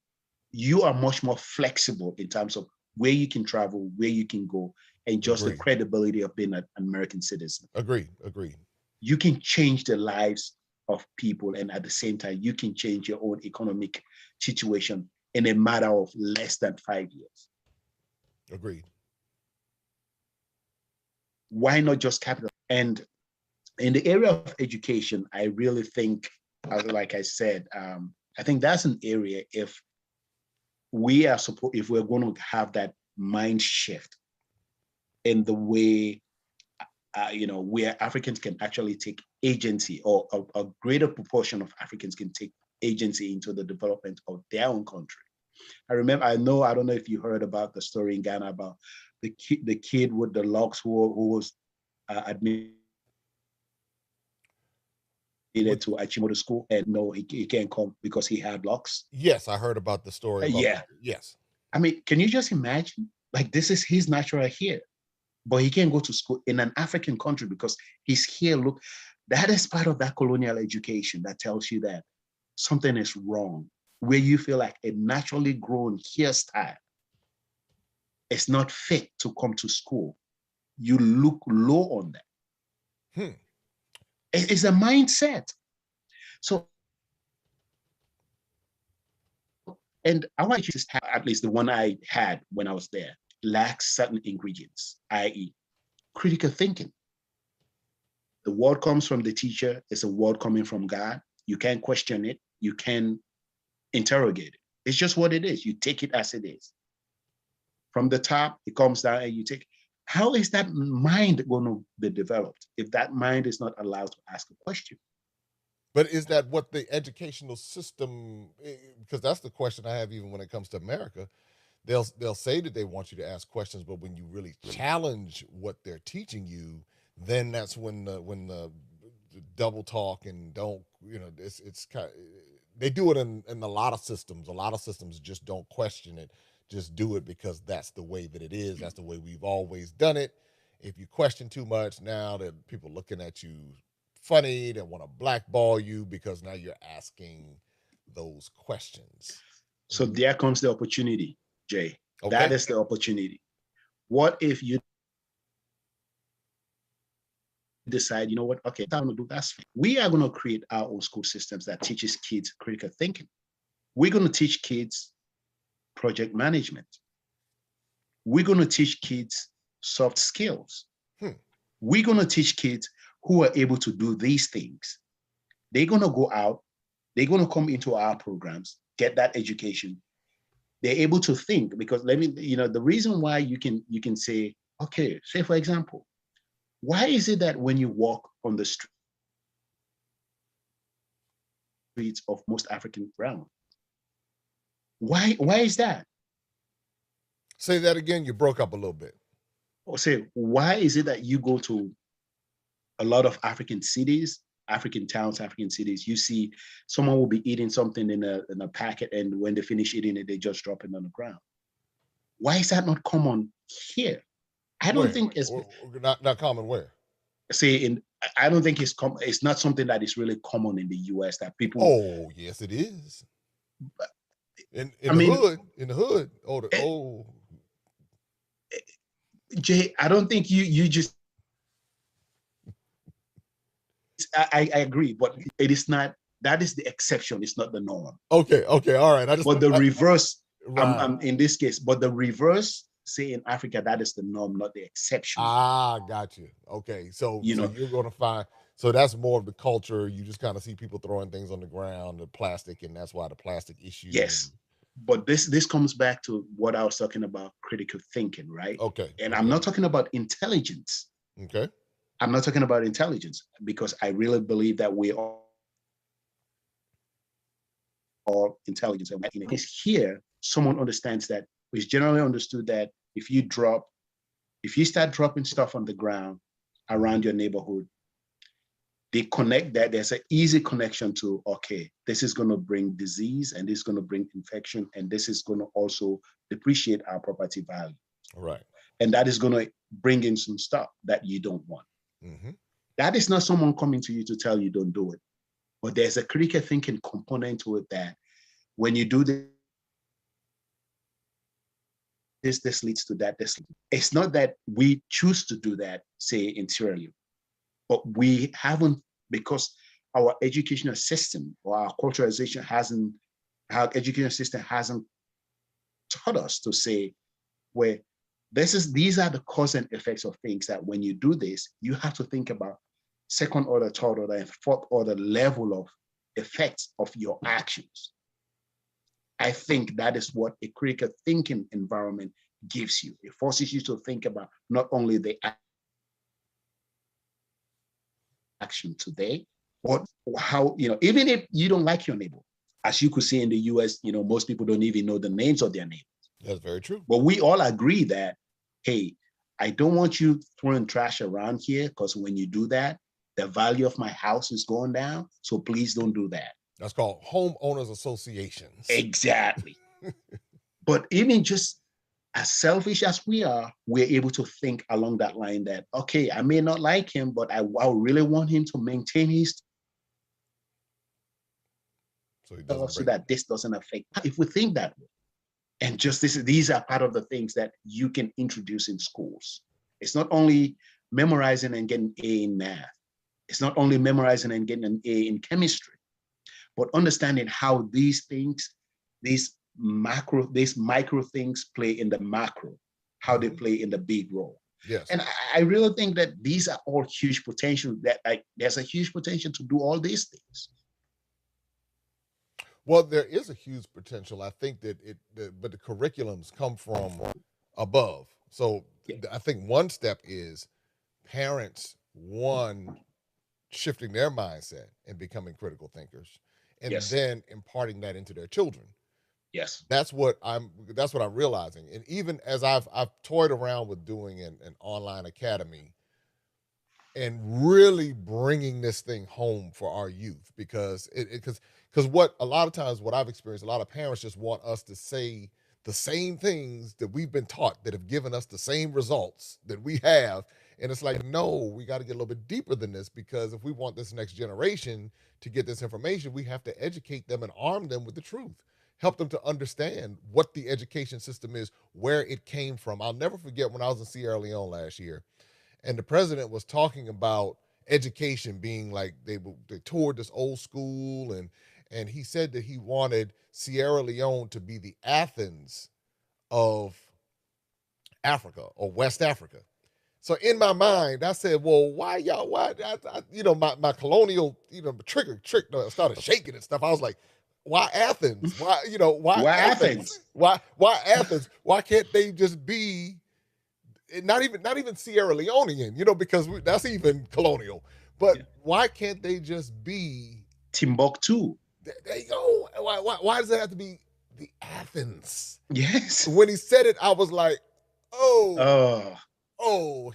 you are much more flexible in terms of where you can travel, where you can go, and just the credibility of being an American citizen. Agreed. You can change the lives of people, and at the same time, you can change your own economic situation in a matter of less than 5 years. Agreed. Why not just capital? And in the area of education, I really think, like I said, I think that's an area if we're going to have that mind shift in the way, where Africans can actually take agency, or a greater proportion of Africans can take agency into the development of their own country. I don't know if you heard about the story in Ghana about the kid with the locks who was admitted to Achimoto school, and no, he can't come because he had locks. Yes, I heard about the story. Yes. I mean, can you just imagine? Like, this is his natural hair, but he can't go to school in an African country because his hair look. That is part of that colonial education that tells you that something is wrong, where you feel like a naturally grown hairstyle is not fit to come to school. You look low on that. It's a mindset. So, and our education, at least the one I had when I was there, lacks certain ingredients, i.e., critical thinking. The word comes from the teacher. It's a word coming from God. You can't question it. You can interrogate it. It's just what it is. You take it as it is. From the top, it comes down and you take. How is that mind going to be developed if that mind is not allowed to ask a question? But is that what the educational system, because that's the question I have even when it comes to America. They'll say that they want you to ask questions, but when you really challenge what they're teaching you, then that's when the double talk and don't, it's kind of, they do it in a lot of systems. A lot of systems just don't question it, just do it because that's the way that it is. That's the way we've always done it. If you question too much, now that people looking at you funny, they want to blackball you because now you're asking those questions. So there comes the opportunity, Jay. Okay. That is the opportunity. What if you decide, you know what, okay, I'm going to do that. We are going to create our own school systems that teaches kids critical thinking. We're going to teach kids project management. We're going to teach kids soft skills. We're going to teach kids who are able to do these things. They're going to go out, they're going to come into our programs, get that education. They're able to think, because the reason why you can say, okay, say for example, why is it that when you walk on the street, streets of most African ground. Why is that? Say that again. You broke up a little bit. Or say, why is it that you go to a lot of African cities, African towns, African cities, you see someone will be eating something in a packet, and when they finish eating it, they just drop it on the ground? Why is that not common here? I don't think it's not common where. I don't think it's not something that is really common in the US that people. Oh, yes, it is. In the hood. Jay, I don't think you just. I agree, but it is not. That is the exception. It's not the norm. Okay, all right. But the reverse. Right. In this case, but the reverse, say in Africa, that is the norm, not the exception. Got you. Okay, so you're going to find. So that's more of the culture. You just kind of see people throwing things on the ground, the plastic, and that's why the plastic issue. Yes. But this comes back to what I was talking about, critical thinking, right? Okay. And I'm not talking about intelligence. Okay. I'm not talking about intelligence, because I really believe that we all intelligence. And it's here, someone understands that. It's generally understood that if you start dropping stuff on the ground around your neighborhood, they connect that. There's an easy connection to, okay, this is going to bring disease, and this is going to bring infection, and this is going to also depreciate our property value. Right. And that is going to bring in some stuff that you don't want. Mm-hmm. That is not someone coming to you to tell you don't do it. But there's a critical thinking component to it, that when you do this leads to that. It's not that we choose to do that, say in Sierra Leone, but we haven't, because our educational system or our culturalization our educational system hasn't taught us to say, where these are the cause and effects of things, that when you do this, you have to think about second order, third order, and fourth order level of effects of your actions. I think that is what a critical thinking environment gives you. It forces you to think about not only the action today, but how, even if you don't like your neighbor, as you could see in the US, most people don't even know the names of their neighbors. That's very true. But we all agree that, hey, I don't want you throwing trash around here, because when you do that, the value of my house is going down. So please don't do that. That's called homeowners associations. Exactly. But even just as selfish as we are, we're able to think along that line that, okay, I may not like him, but I really want him to maintain his, so that this doesn't affect. If we think that way, and just these are part of the things that you can introduce in schools. It's not only memorizing and getting A in math. It's not only memorizing and getting an A in chemistry, but understanding how these things, these micro things play in the macro, how they play in the big role. Yes. And I really think that these are all huge potential, that there's a huge potential to do all these things. Well, there is a huge potential. I think that but the curriculums come from above. So yeah. I think one step is parents, shifting their mindset and becoming critical thinkers, and yes. then imparting that into their children. Yes, that's what I'm realizing. And even as I've toyed around with doing an online academy, and really bringing this thing home for our youth, because what a lot of times what I've experienced, a lot of parents just want us to say the same things that we've been taught, that have given us the same results that we have. And it's like, no, we got to get a little bit deeper than this, because if we want this next generation to get this information, we have to educate them and arm them with the truth. Help them to understand what the education system is, where it came from. I'll never forget when I was in Sierra Leone last year, and the president was talking about education being like, they toured this old school, and he said that he wanted Sierra Leone to be the Athens of Africa, or West Africa. So in my mind, I said, well, why, my colonial, trick started shaking and stuff. I was like, why Athens? Why Athens? Why Athens? Why can't they just be not even Sierra Leonean, because that's even colonial. But yeah. Why can't they just be Timbuktu? There you go. Why does it have to be the Athens? Yes. When he said it, I was like, Oh,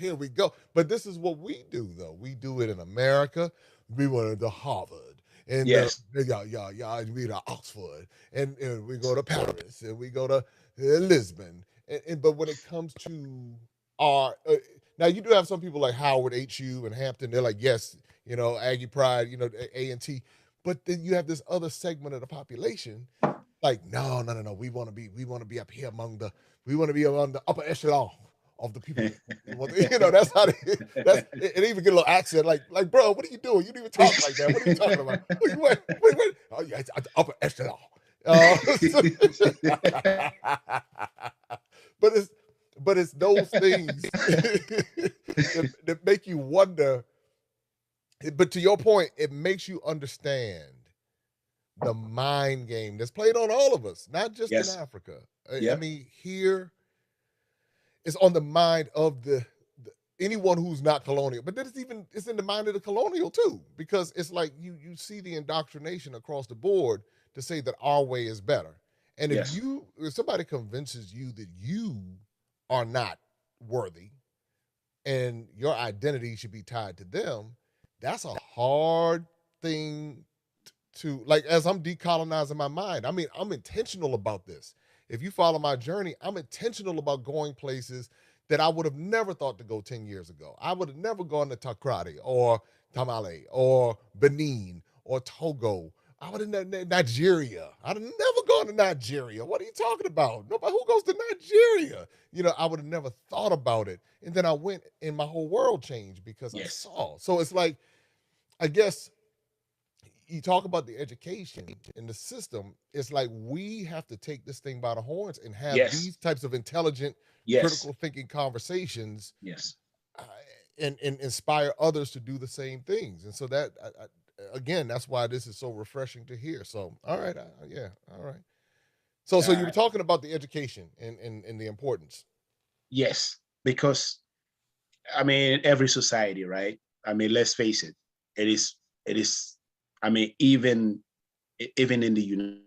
here we go. But this is what we do, though. We do it in America. We went to Harvard, and yes. we to Oxford, and we go to Paris, and we go to Lisbon. But when it comes to our now, you do have some people like Howard, HU, and Hampton. They're like, yes, Aggie Pride, A&T. But then you have this other segment of the population, like, no. We want to be up here we want to be among the upper echelon of the people. That's how it even get a little accent, like, bro, what are you doing? You don't even talk like that. What are you talking about? Wait. Oh, yeah, it's the upper echelon. But it's those things that make you wonder. But to your point, it makes you understand the mind game that's played on all of us, not just in Yes. Africa. Yeah. I mean, here it's on the mind of anyone who's not colonial, but then it's in the mind of the colonial too, because it's like you see the indoctrination across the board to say that our way is better. And Yes. if somebody convinces you that you are not worthy and your identity should be tied to them, that's a hard thing to, like, as I'm decolonizing my mind. I mean, I'm intentional about this. If you follow my journey, I'm intentional about going places that I would have never thought to go 10 years ago. I would have never gone to Takrady or Tamale or Benin or Togo. I would have Nigeria. I'd have never gone to Nigeria. What are you talking about? Nobody who goes to Nigeria. I would have never thought about it. And then I went and my whole world changed because I Yes. saw. So it's like, I guess you talk about the education in the system. It's like we have to take this thing by the horns and have Yes. these types of intelligent, Yes. critical thinking conversations, Yes. uh, and inspire others to do the same things. And so that, again, that's why this is so refreshing to hear. So, all right, yeah, all right. So you were talking about the education and the importance. Yes, because I mean, every society, right? I mean, let's face it, it is. I mean, even in the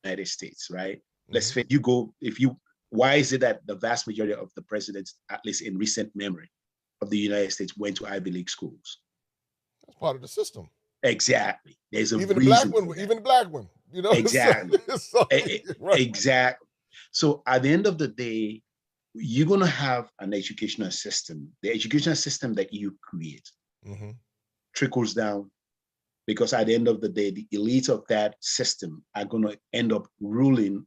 United States, right? Let's face you go if you. Why is it that the vast majority of the presidents, at least in recent memory, of the United States, went to Ivy League schools? That's part of the system. Exactly. There's a Even reason the black one, even the black one. Exactly. Right. Exactly. So at the end of the day, you're going to have an educational system. The educational system that you create trickles down, because at the end of the day, the elites of that system are going to end up running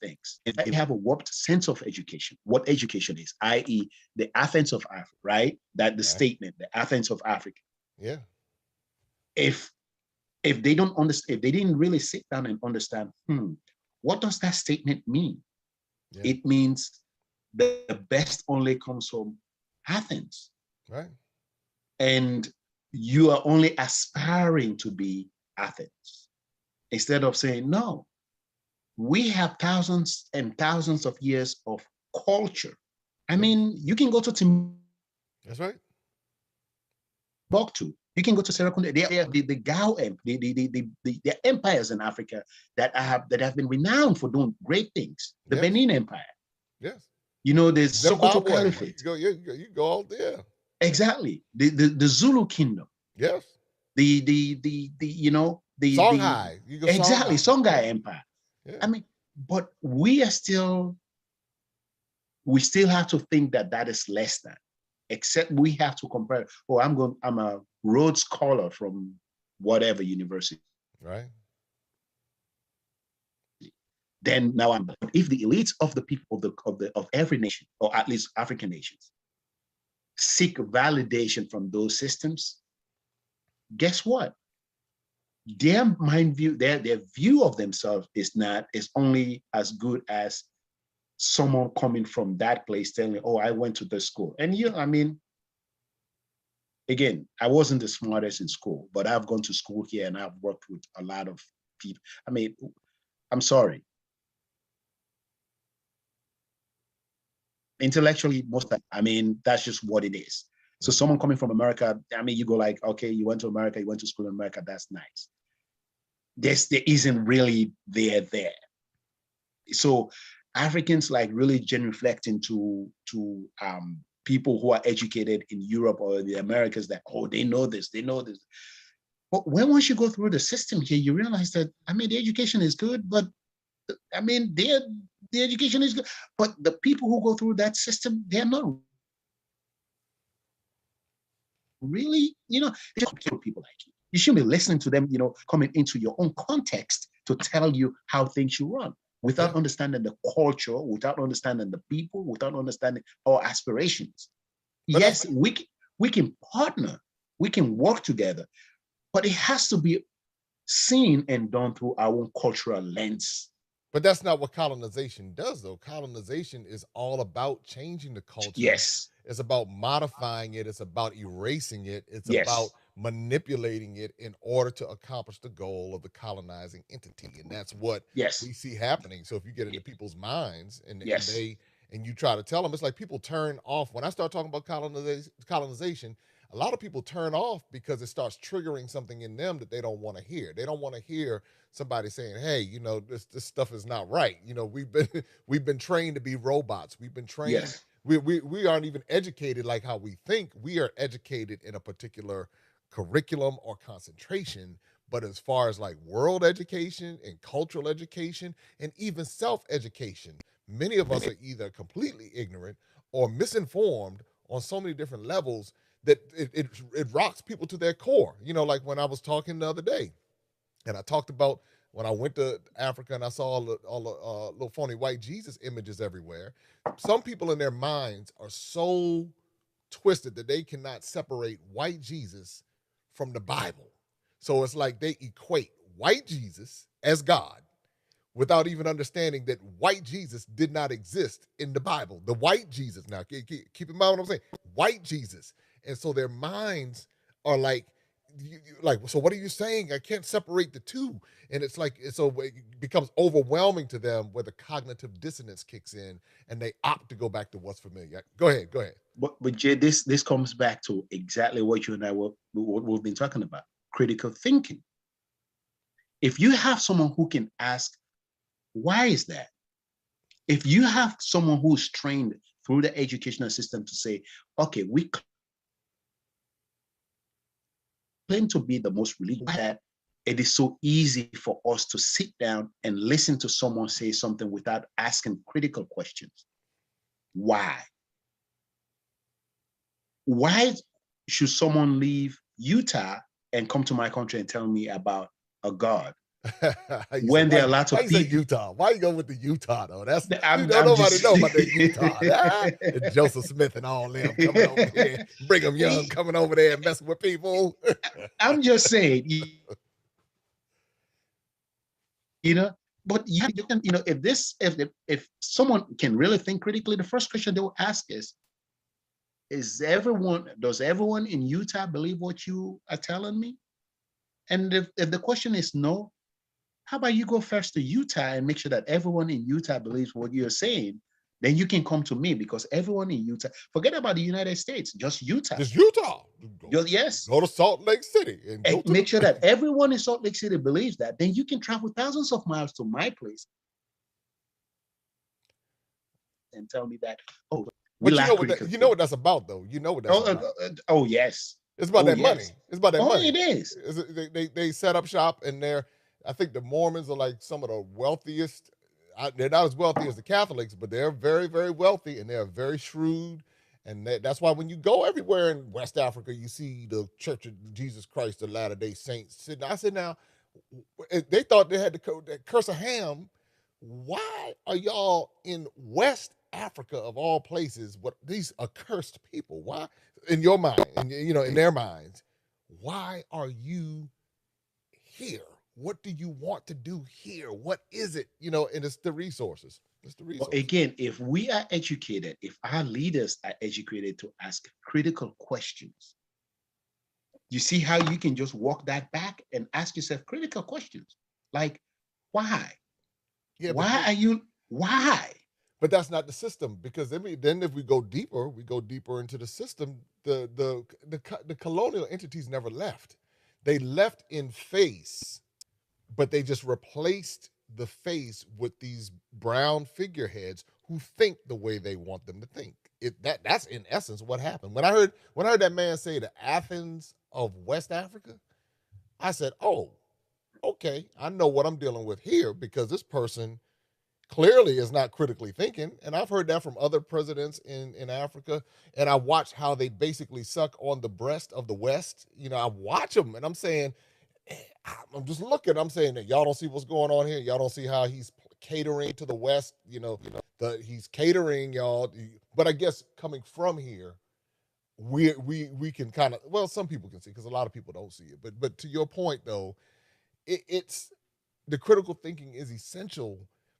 things. And they have a warped sense of education, what education is, i.e., the Athens of Africa, right? That the statement, the Athens of Africa. Yeah. If they don't understand, if they didn't really sit down and understand, what does that statement mean? Yeah. It means the best only comes from Athens. Right. And you are only aspiring to be Athens. Instead of saying, no, we have thousands and thousands of years of culture. I mean, you can go to Timbuktu. That's right. You can go to Sierra Leone. The Gao, the empires in Africa that have been renowned for doing great things. The Benin Empire. Yes. There's Sokoto Caliphate. You go all there. Exactly. The Zulu Kingdom. Yes. The Songhai. Exactly, Songhai Empire. Yeah. I mean, but we still have to think that is less than. Except we have to compare. Oh, I'm a Rhodes Scholar from whatever university. Right. Then now if the elites of the people of every nation, or at least African nations, seek validation from those systems, guess what? Their mind view, their view of themselves is only as good as someone coming from that place telling me, oh, I went to this school. And I mean, again, I wasn't the smartest in school, but I've gone to school here and I've worked with a lot of people. I mean, I'm sorry. Intellectually, I mean, that's just what it is. So someone coming from America, I mean, you go like, okay, you went to America, you went to school in America, that's nice. There isn't really there. So Africans like really genuflecting to people who are educated in Europe or the Americas that, oh, they know this. But once you go through the system here, you realize that, I mean, the education is good, but I mean, the education is good, but the people who go through that system, they're not really, just people like you. You shouldn't be listening to them, coming into your own context to tell you how things should run without understanding the culture, without understanding the people, without understanding our aspirations. But yes, we can partner, we can work together, but it has to be seen and done through our own cultural lens. But that's not what colonization does, though. Colonization is all about changing the culture. Yes. It's about modifying it. It's about erasing it. It's about manipulating it in order to accomplish the goal of the colonizing entity. And that's what we see happening. So if you get into people's minds and you try to tell them, it's like people turn off. When I start talking about colonization, a lot of people turn off because it starts triggering something in them that they don't want to hear. They don't want to hear somebody saying, hey, this stuff is not right. We've been trained to be robots. We've been trained. We aren't even educated like how we think. We are educated in a particular curriculum or concentration. But as far as like world education and cultural education and even self-education, many of us are either completely ignorant or misinformed on so many different levels that it rocks people to their core. Like when I was talking the other day, and I talked about when I went to Africa and I saw all the little phony white Jesus images everywhere. Some people in their minds are so twisted that they cannot separate white Jesus from the Bible. So it's like they equate white Jesus as God without even understanding that white Jesus did not exist in the Bible. The white Jesus, now keep in mind what I'm saying, white Jesus. And so their minds are like, so what are you saying? I can't separate the two. And it's like, so it becomes overwhelming to them where the cognitive dissonance kicks in and they opt to go back to what's familiar. Go ahead. But Jay, this comes back to exactly what you and I what we've been talking about, critical thinking. If you have someone who can ask, why is that? If you have someone who's trained through the educational system to say, okay, we claim to be the most religious, that it is so easy for us to sit down and listen to someone say something without asking critical questions. Why? Why should someone leave Utah and come to my country and tell me about a God? When there are lots of people. Utah. Why you go with the Utah though? That's nobody know about the Utah. And Joseph Smith and all them coming over here, Brigham Young coming over there and messing with people. I'm just saying, but you can, if someone can really think critically, the first question they will ask is does everyone in Utah believe what you are telling me? And if the question is no, how about you go first to Utah and make sure that everyone in Utah believes what you're saying? Then you can come to me, because everyone in Utah, forget about the United States, just Utah. Just Utah. Yes. Go to Salt Lake City. And make sure that everyone in Salt Lake City believes that. Then you can travel thousands of miles to my place and tell me that, oh, but you know what that's about, though. You know what that's about. Oh, yes. It's about that money. It's about that money. It is. They set up shop, and I think the Mormons are like some of the wealthiest. They're not as wealthy as the Catholics, but they're very, very wealthy, and they're very shrewd. And that's why when you go everywhere in West Africa, you see the Church of Jesus Christ of Latter-day Saints sitting. I said, now, they thought they had the curse of Ham. Why are y'all in West Africa of all places? What these accursed people? Why, in your mind, and in their minds, why are you here? What do you want to do here? What is it? And it's the resources. It's the resources. Well, again, if we are educated, if our leaders are educated to ask critical questions, you see how you can just walk that back and ask yourself critical questions like, why? Yeah. Why? But that's not the system, because then if we go deeper into the system. The colonial entities never left. They left in face, but they just replaced the face with these brown figureheads who think the way they want them to think. That's in essence what happened. When I heard that man say the Athens of West Africa, I said, "Oh, okay, I know what I'm dealing with here, because this person clearly is not critically thinking." And I've heard that from other presidents in Africa. And I watch how they basically suck on the breast of the West. I watch them, and I'm saying, I'm just looking. I'm saying that y'all don't see what's going on here. Y'all don't see how he's catering to the West. He's catering y'all. But I guess coming from here, we can kind of, well, some people can see, because a lot of people don't see it. But to your point though, it's the critical thinking is essential.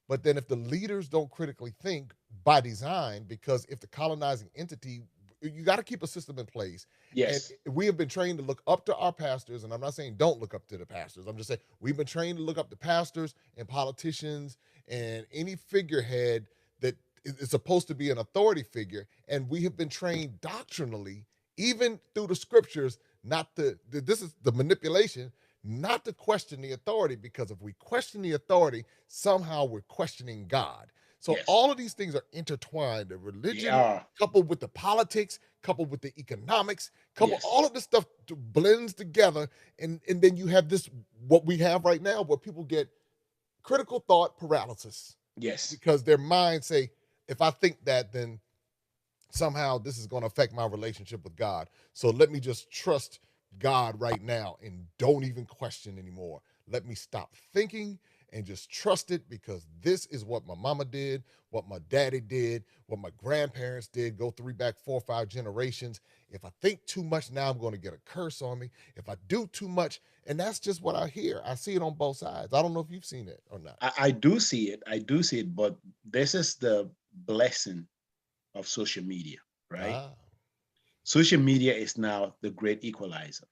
But then if the leaders don't critically think by design, because if the colonizing entity, you got to keep a system in place. Yes. And we have been trained to look up to our pastors. And I'm not saying don't look up to the pastors. I'm just saying we've been trained to look up to pastors and politicians and any figurehead that is supposed to be an authority figure. And we have been trained doctrinally, even through the scriptures, not to, this is the manipulation, not to question the authority, because if we question the authority, somehow we're questioning God. So Yes. all of these things are intertwined. The religion, Yeah. coupled with the politics, coupled with the economics, coupled, Yes. all of this stuff blends together. And then you have this, what we have right now, where people get critical thought paralysis, Yes. because their minds say, if I think that, then somehow this is going to affect my relationship with God. So let me just trust God right now and don't even question anymore. Let me stop thinking and just trust it, because this is what my mama did, what my daddy did, what my grandparents did, go back 4 or 5 generations. If I think too much, now I'm going to get a curse on me. If I do too much, and that's just what I hear. I see it on both sides. I don't know if you've seen it or not. I do see it. I do see it. But this is the blessing of social media, right? Ah, Social media is now the great equalizer.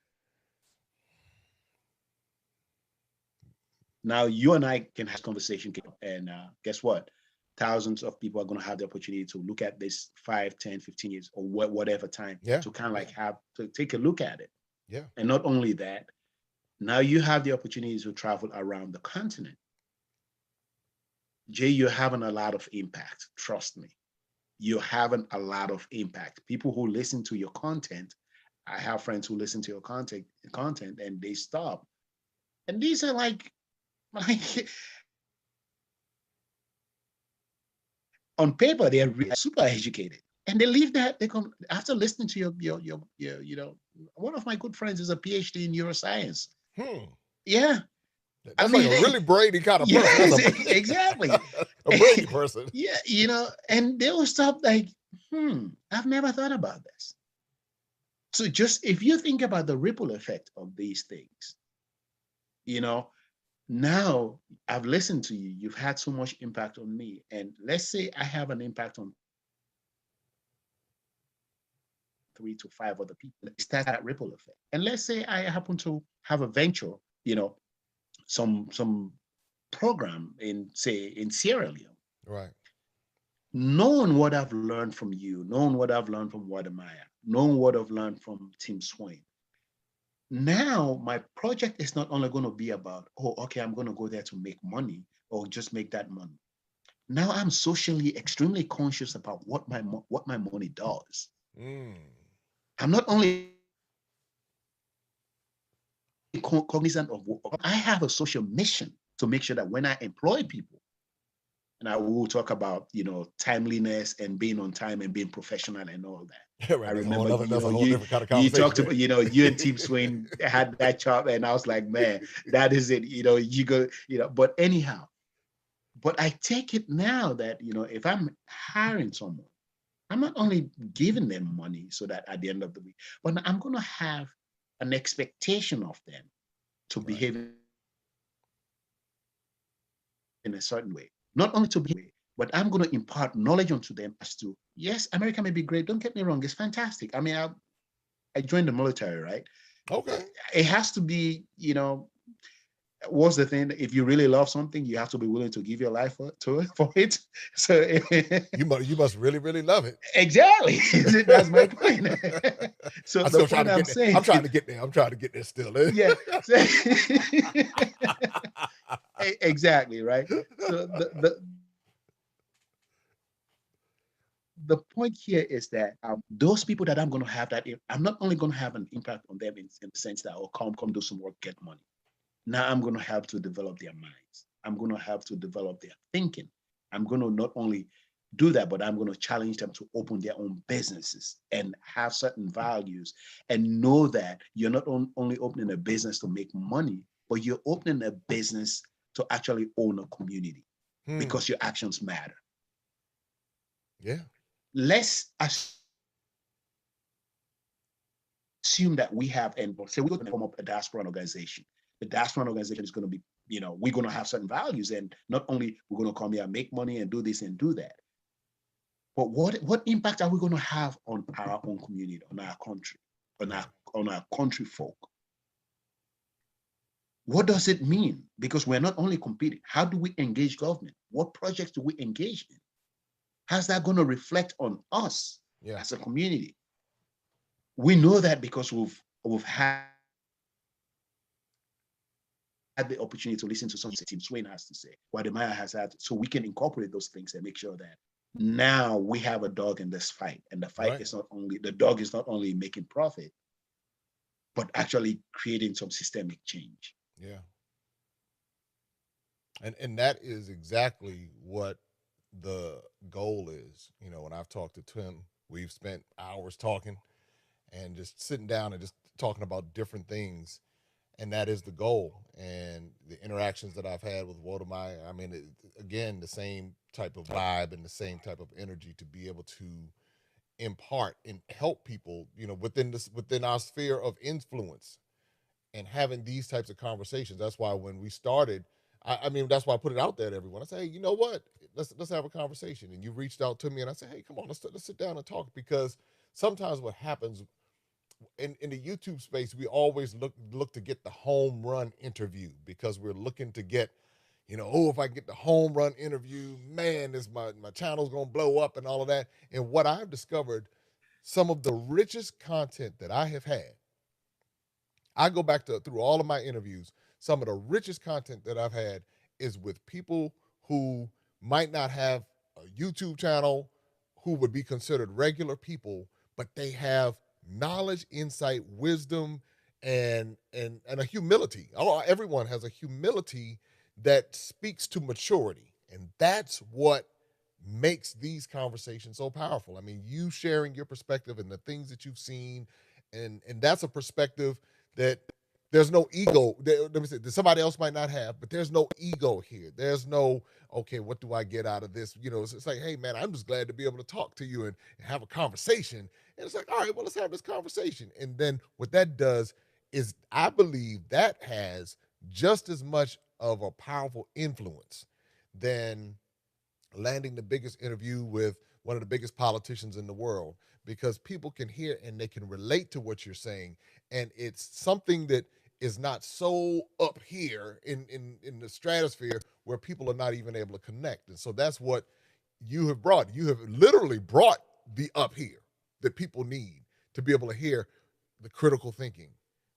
Now you and I can have this conversation, and guess what? Thousands of people are going to have the opportunity to look at this 5, 10, 15 years, or whatever time, yeah, to kind of like have to take a look at it. yeah, And not only that, now you have the opportunity to travel around the continent. Jay, you're having a lot of impact. Trust me. You're having a lot of impact. People who listen to your content, I have friends who listen to your content and they stop. And these are like on paper, they're really super educated. And they leave that, they come after listening to your one of my good friends is a PhD in neuroscience. Yeah. I that's mean, like a really brainy kind of person. yes, That's exactly. a brainy person. Yeah, and they will stop like, I've never thought about this. So just if you think about the ripple effect of these things, now I've listened to you, you've had so much impact on me. And let's say I have an impact on 3 to 5 other people. Start that ripple effect. And let's say I happen to have a venture, some program in Sierra Leone. Right. Knowing what I've learned from you, knowing what I've learned from Wadamaya, knowing what I've learned from Tim Swain. Now my project is not only going to be about, oh, okay, I'm going to go there to make money or just make that money. Now I'm socially extremely conscious about what my money does. I'm not only cognizant of what I have a social mission to make sure that when I employ people, and I will talk about, timeliness and being on time and being professional and all that. Yeah, right. I That's remember, a whole different kind of you conversation. talked about, you and Tim Swain had that chat, and I was like, man, that is it. You go, but anyhow, but I take it now that, if I'm hiring someone, I'm not only giving them money so that at the end of the week, but I'm going to have an expectation of them to behave in a certain way. Not only to be, but I'm going to impart knowledge onto them as to, yes, America may be great. Don't get me wrong. It's fantastic. I mean, I joined the military, right? Okay. It has to be, what's the thing? If you really love something, you have to be willing to give your life for it. So You must really, really love it. exactly, that's my point. So I'm the still trying point to I'm get there. I'm saying, trying to get there. I'm trying to get there still. yeah, so, exactly, right. So the point here is that those people that I'm going to have that, I'm not only going to have an impact on them in the sense that, oh, come do some work, get money. Now I'm going to have to develop their minds. I'm going to have to develop their thinking. I'm going to not only do that, but I'm going to challenge them to open their own businesses and have certain values and know that you're not only opening a business to make money, but you're opening a business to actually own a community because your actions matter. Yeah. Let's assume that we have, and say we go to form of a diaspora organization. The diaspora organization is going to be, we're going to have certain values, and not only we're going to come here and make money and do this and do that, but what impact are we going to have on our own community, on our country, on our country folk? What does it mean? Because we're not only competing. How do we engage government? What projects do we engage in? How's that going to reflect on us as a community? We know that because we've had the opportunity to listen to something Tim Swain has to say, what Maya has had, so we can incorporate those things and make sure that now we have a dog in this fight. And the fight is not only, the dog is not only making profit, but actually creating some systemic change. Yeah. And that is exactly what the goal is. When I've talked to Tim, we've spent hours talking and just sitting down and just talking about different things. And that is the goal. And the interactions that I've had with Wodemai, I mean, again, the same type of vibe and the same type of energy to be able to impart and help people, within our sphere of influence, and having these types of conversations. That's why when we started, I mean, that's why I put it out there to everyone. I say, hey, you know what? Let's have a conversation. And you reached out to me, and I said, hey, come on, let's sit down and talk, because sometimes what happens in the YouTube space, we always look to get the home run interview, because we're looking to get, oh, if I get the home run interview, man, this my channel's gonna blow up and all of that. And what I've discovered, some of the richest content that I have had, I go back through all of my interviews, some of the richest content that I've had is with people who might not have a YouTube channel, who would be considered regular people, but they have knowledge, insight, wisdom, and a humility. Everyone has a humility that speaks to maturity. And that's what makes these conversations so powerful. I mean, you sharing your perspective and the things that you've seen, and that's a perspective that there's no ego. Let me say, that somebody else might not have, but there's no ego here. There's no, okay, what do I get out of this? It's like, hey, man, I'm just glad to be able to talk to you and have a conversation. And it's like, all right, well, let's have this conversation. And then what that does is, I believe that has just as much of a powerful influence than landing the biggest interview with one of the biggest politicians in the world, because people can hear and they can relate to what you're saying, and it's something that is not so up here in the stratosphere where people are not even able to connect. And so that's what you have brought. You have literally brought the up here that people need to be able to hear the critical thinking,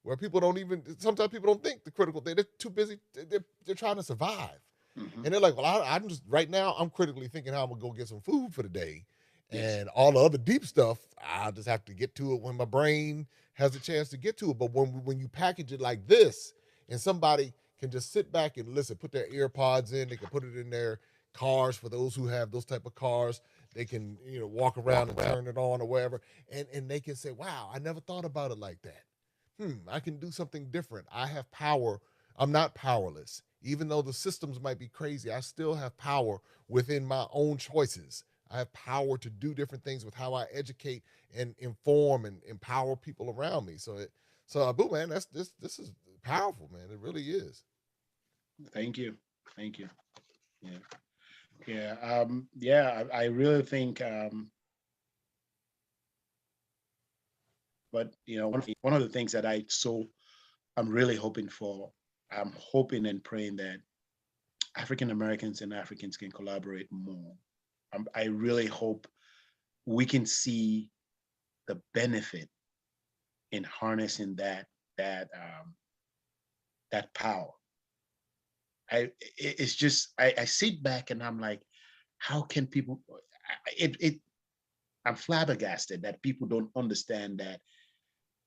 where people don't even, sometimes people don't think the critical thing. They're too busy. They're trying to survive. Mm-hmm. And they're like, well, I'm just, right now, I'm critically thinking how I'm going to go get some food for the day. Yes. And all the other deep stuff, I'll just have to get to it when my brain has a chance to get to it. But when you package it like this, and somebody can just sit back and listen, put their ear pods in, they can put it in their cars for those who have those type of cars. They can, walk around and turn it on or wherever. And they can say, wow, I never thought about it like that. I can do something different. I have power. I'm not powerless. Even though the systems might be crazy, I still have power within my own choices. I have power to do different things with how I educate and inform and empower people around me. So Abu, man, this is powerful, man. It really is. Thank you. Thank you. Yeah. Yeah. Yeah. I really think. But one of the things that I'm really hoping for I'm hoping and praying that African Americans and Africans can collaborate more. I really hope we can see the benefit in harnessing that that power. It's just I sit back and I'm like, how can people? It I'm flabbergasted that people don't understand that.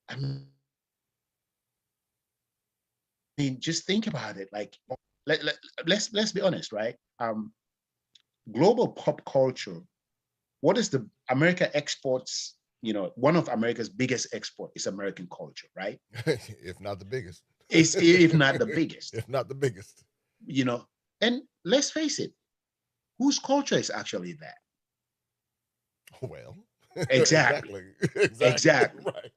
I mean, just think about it. Like, let, let, let's be honest, right? Global pop culture. What is the America exports? You know, one of America's biggest export is American culture, right? If not the biggest. It's if not the biggest. If not the biggest. You know, and let's face it, whose culture is actually that? Well, Exactly, exactly. Exactly. exactly. Right.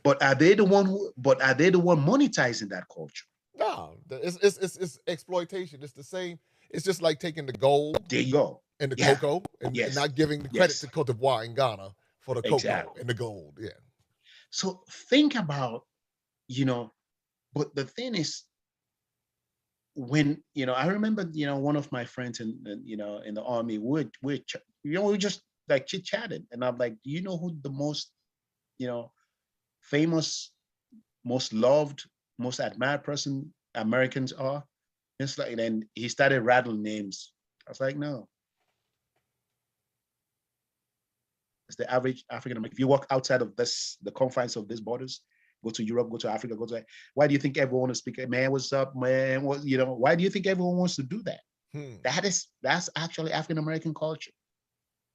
But are they the one who? But are they the one monetizing that culture? No, it's exploitation. It's the same. It's just like taking the gold There you go. and the Yeah. cocoa and Yes. not giving the credit Yes. to Cote d'Ivoire and Ghana for the cocoa Exactly. and the gold. Yeah. So think about, you know, but the thing is, when I remember, one of my friends in the army we just like chit chatted, and I'm like, do you know who the most you know famous, most loved, most admired person Americans are? It's like, and then he started rattling names. I was like, no, it's the average African American. If you walk outside of the confines of these borders, go to Europe, go to Africa, go to, why do you think everyone wants to speak? Man, what's up, man? What, why do you think everyone wants to do that? Hmm. That's actually African American culture,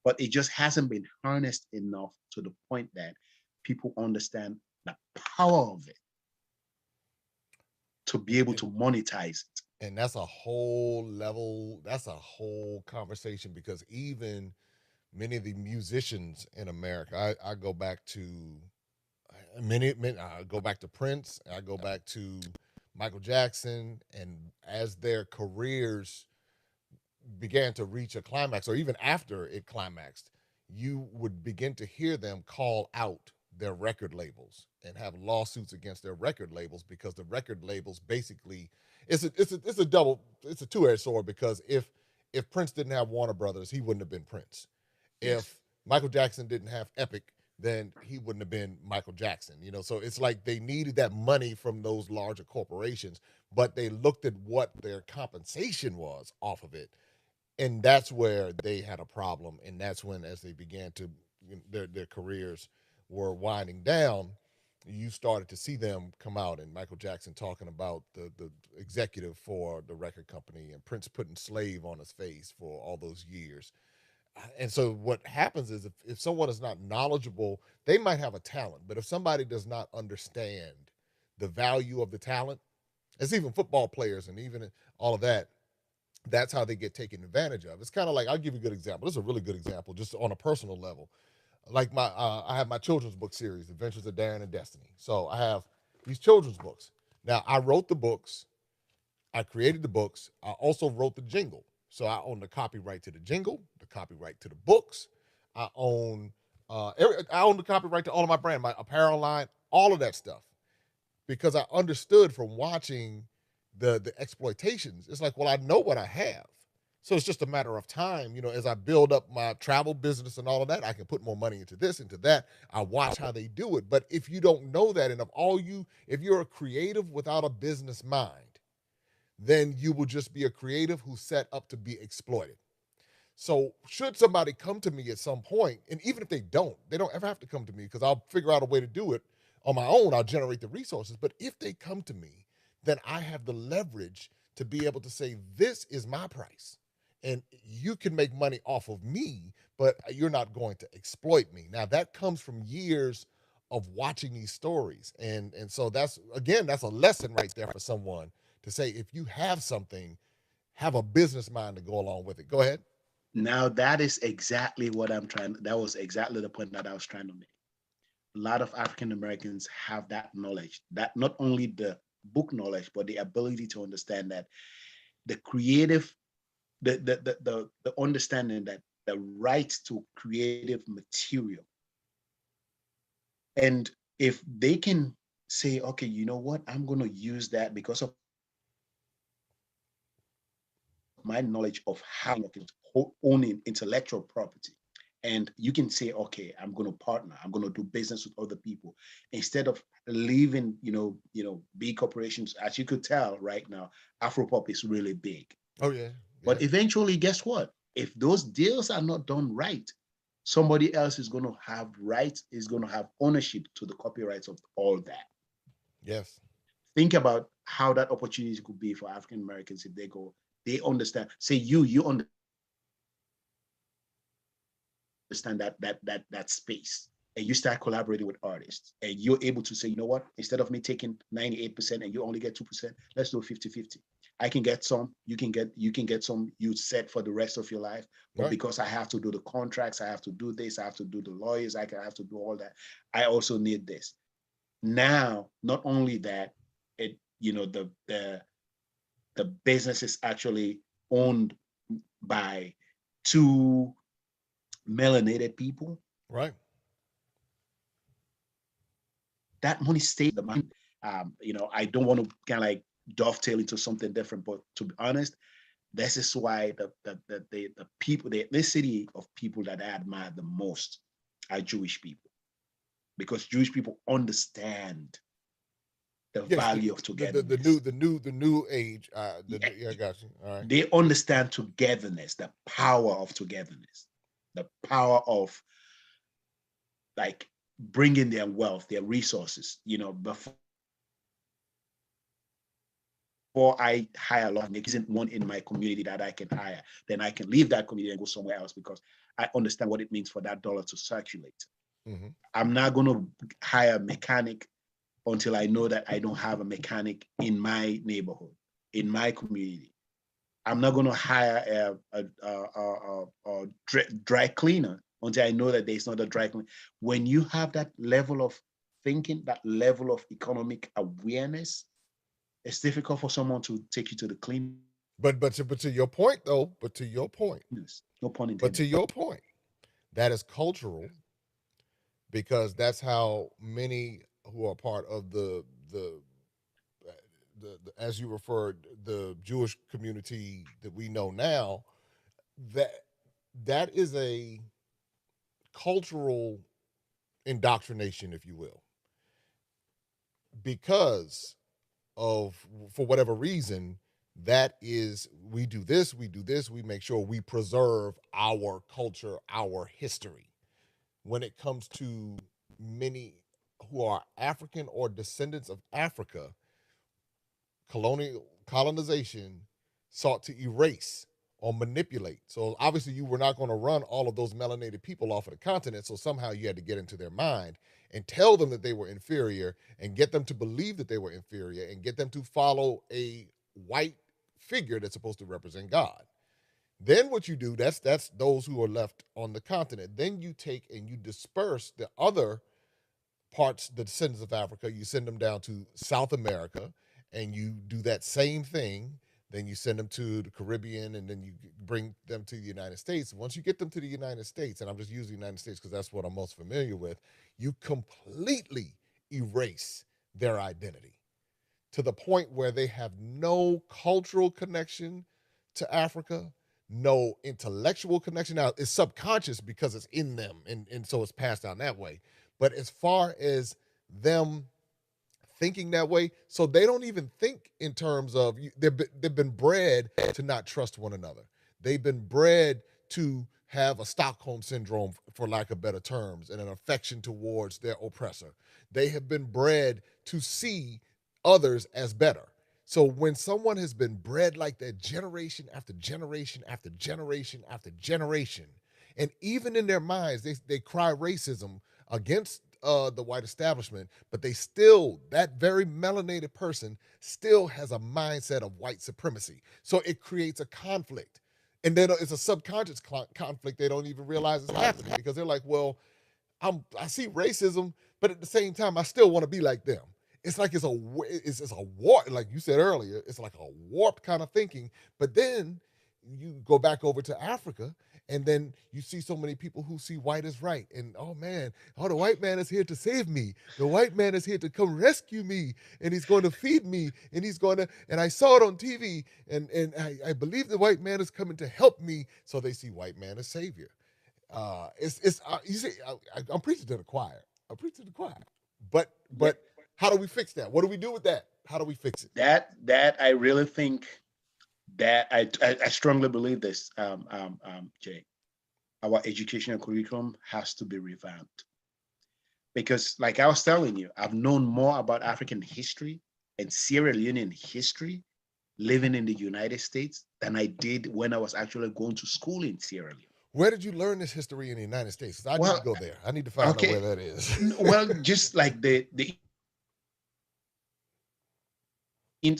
but it just hasn't been harnessed enough to the point that people understand the power of it to be able And, to monetize it. and that's a whole level. That's a whole conversation because even many of the musicians in America, I go back to many. I go back to Prince. I go back to Michael Jackson, and as their careers began to reach a climax, or even after it climaxed, you would begin to hear them call out their record labels and have lawsuits against their record labels because the record labels basically it's a two-edged sword because if Prince didn't have Warner Brothers, he wouldn't have been Prince. Yes. If Michael Jackson didn't have Epic, then he wouldn't have been Michael Jackson. So it's like they needed that money from those larger corporations, but they looked at what their compensation was off of it, and that's where they had a problem. And that's when, as they began to their careers were winding down, you started to see them come out, and Michael Jackson talking about the executive for the record company, and Prince putting slave on his face for all those years. And so what happens is if someone is not knowledgeable, they might have a talent, but if somebody does not understand the value of the talent, it's even football players and even all of that, that's how they get taken advantage of. It's kind of like, I'll give you a good example. This is a really good example, just on a personal level. Like I have my children's book series, Adventures of Darren and Destiny. So I have these children's books. Now I wrote the books, I created the books. I also wrote the jingle. So I own the copyright to the jingle, the copyright to the books. I own I own the copyright to all of my brand, my apparel line, all of that stuff, because I understood from watching the exploitations. It's like, well, I know what I have. So it's just a matter of time, as I build up my travel business and all of that, I can put more money into this, into that. I watch how they do it. But if you don't know that, and if you're a creative without a business mind, then you will just be a creative who's set up to be exploited. So should somebody come to me at some point, and even if they don't ever have to come to me because I'll figure out a way to do it on my own. I'll generate the resources. But if they come to me, then I have the leverage to be able to say, this is my price. And you can make money off of me, but you're not going to exploit me. Now that comes from years of watching these stories. And so that's a lesson right there for someone to say, if you have something, have a business mind to go along with it. Go ahead. Now that is exactly what I'm trying. That was exactly the point that I was trying to make. A lot of African Americans have that knowledge, that not only the book knowledge, but the ability to understand that the creative, the understanding that the rights to creative material. And if they can say, okay, you know what, I'm going to use that because of my knowledge of how of owning intellectual property. And you can say, okay, I'm going to partner, I'm going to do business with other people instead of leaving, big corporations. As you could tell right now, Afropop is really big. Oh yeah. But eventually, guess what? If those deals are not done right, somebody else is going to have rights, is going to have ownership to the copyrights of all that. Yes. Think about how that opportunity could be for African Americans if they understand. Say you understand that space, and you start collaborating with artists, and you're able to say, you know what, instead of me taking 98% and you only get 2%, let's do 50-50. I can get some, you can get some, you set for the rest of your life. But Right. because I have to do the contracts, I have to do this, I have to do the lawyers, have to do all that, I also need this. Now, not only that, it the business is actually owned by two melanated people. Right. That money stays the money. I don't want to kind of like dovetail into something different, but to be honest, this is why the people, the ethnicity of people that I admire the most are Jewish people, because Jewish people understand the Yes. value of The togetherness. new age. Yeah, I got you. All right. they understand togetherness, the power of togetherness, the power of like bringing their wealth, their resources. Before I hire a lot, there isn't one in my community that I can hire. Then I can leave that community and go somewhere else because I understand what it means for that dollar to circulate. Mm-hmm. I'm not going to hire a mechanic until I know that I don't have a mechanic in my neighborhood, in my community. I'm not going to hire a dry cleaner until I know that there's not a dry cleaner. When you have that level of thinking, that level of economic awareness, it's difficult for someone to take you to the cleaners. But to your point though, No pun but to intended. your point, that is cultural because that's how many who are part of the as you referred, the Jewish community that we know now, that that is a cultural indoctrination, if you will, because of, for whatever reason, that is, we do this, we make sure we preserve our culture, our history. When it comes to many who are African or descendants of Africa, colonization sought to erase or manipulate. So obviously you were not going to run all of those melanated people off of the continent. So somehow you had to get into their mind and tell them that they were inferior and get them to believe that they were inferior and get them to follow a white figure that's supposed to represent God. Then what you do, that's those who are left on the continent. Then you take and you disperse the other parts, the descendants of Africa, you send them down to South America and you do that same thing. Then you send them to the Caribbean and then you bring them to the United States. Once you get them to the United States, and I'm just using the United States because that's what I'm most familiar with, you completely erase their identity to the point where they have no cultural connection to Africa, no intellectual connection. Now, it's subconscious because it's in them, and so it's passed down that way. But as far as them thinking that way, so they don't even think in terms of, they've been bred to not trust one another. They've been bred to have a Stockholm syndrome, for lack of better terms, and an affection towards their oppressor. They have been bred to see others as better. So when someone has been bred like that generation after generation after generation after generation, and even in their minds, they cry racism against the white establishment, but they still, that very melanated person still has a mindset of white supremacy. So it creates a conflict. And then it's a subconscious conflict they don't even realize is happening because they're like, well, I see racism, but at the same time, I still want to be like them. It's like it's a warp, like you said earlier, it's like a warped kind of thinking. But then you go back over to Africa, and then you see so many people who see white as right, and oh man, oh, the white man is here to save me, the white man is here to come rescue me, and he's going to feed me, and he's going to, and I saw it on TV, and I believe the white man is coming to help me, so they see white man as savior. It's you see, I'm preaching to the choir. I'm preaching to the choir. But Yeah, how do we fix that? What do we do with that? How do we fix it? that I really think that I strongly believe this, Jay. Our educational curriculum has to be revamped because, like I was telling you, I've known more about African history and Sierra Leonean history living in the United States than I did when I was actually going to school in Sierra Leone. Where did you learn this history in the United States? 'Cause I need to Well, go there. I need to find out where okay, that is. well, just like the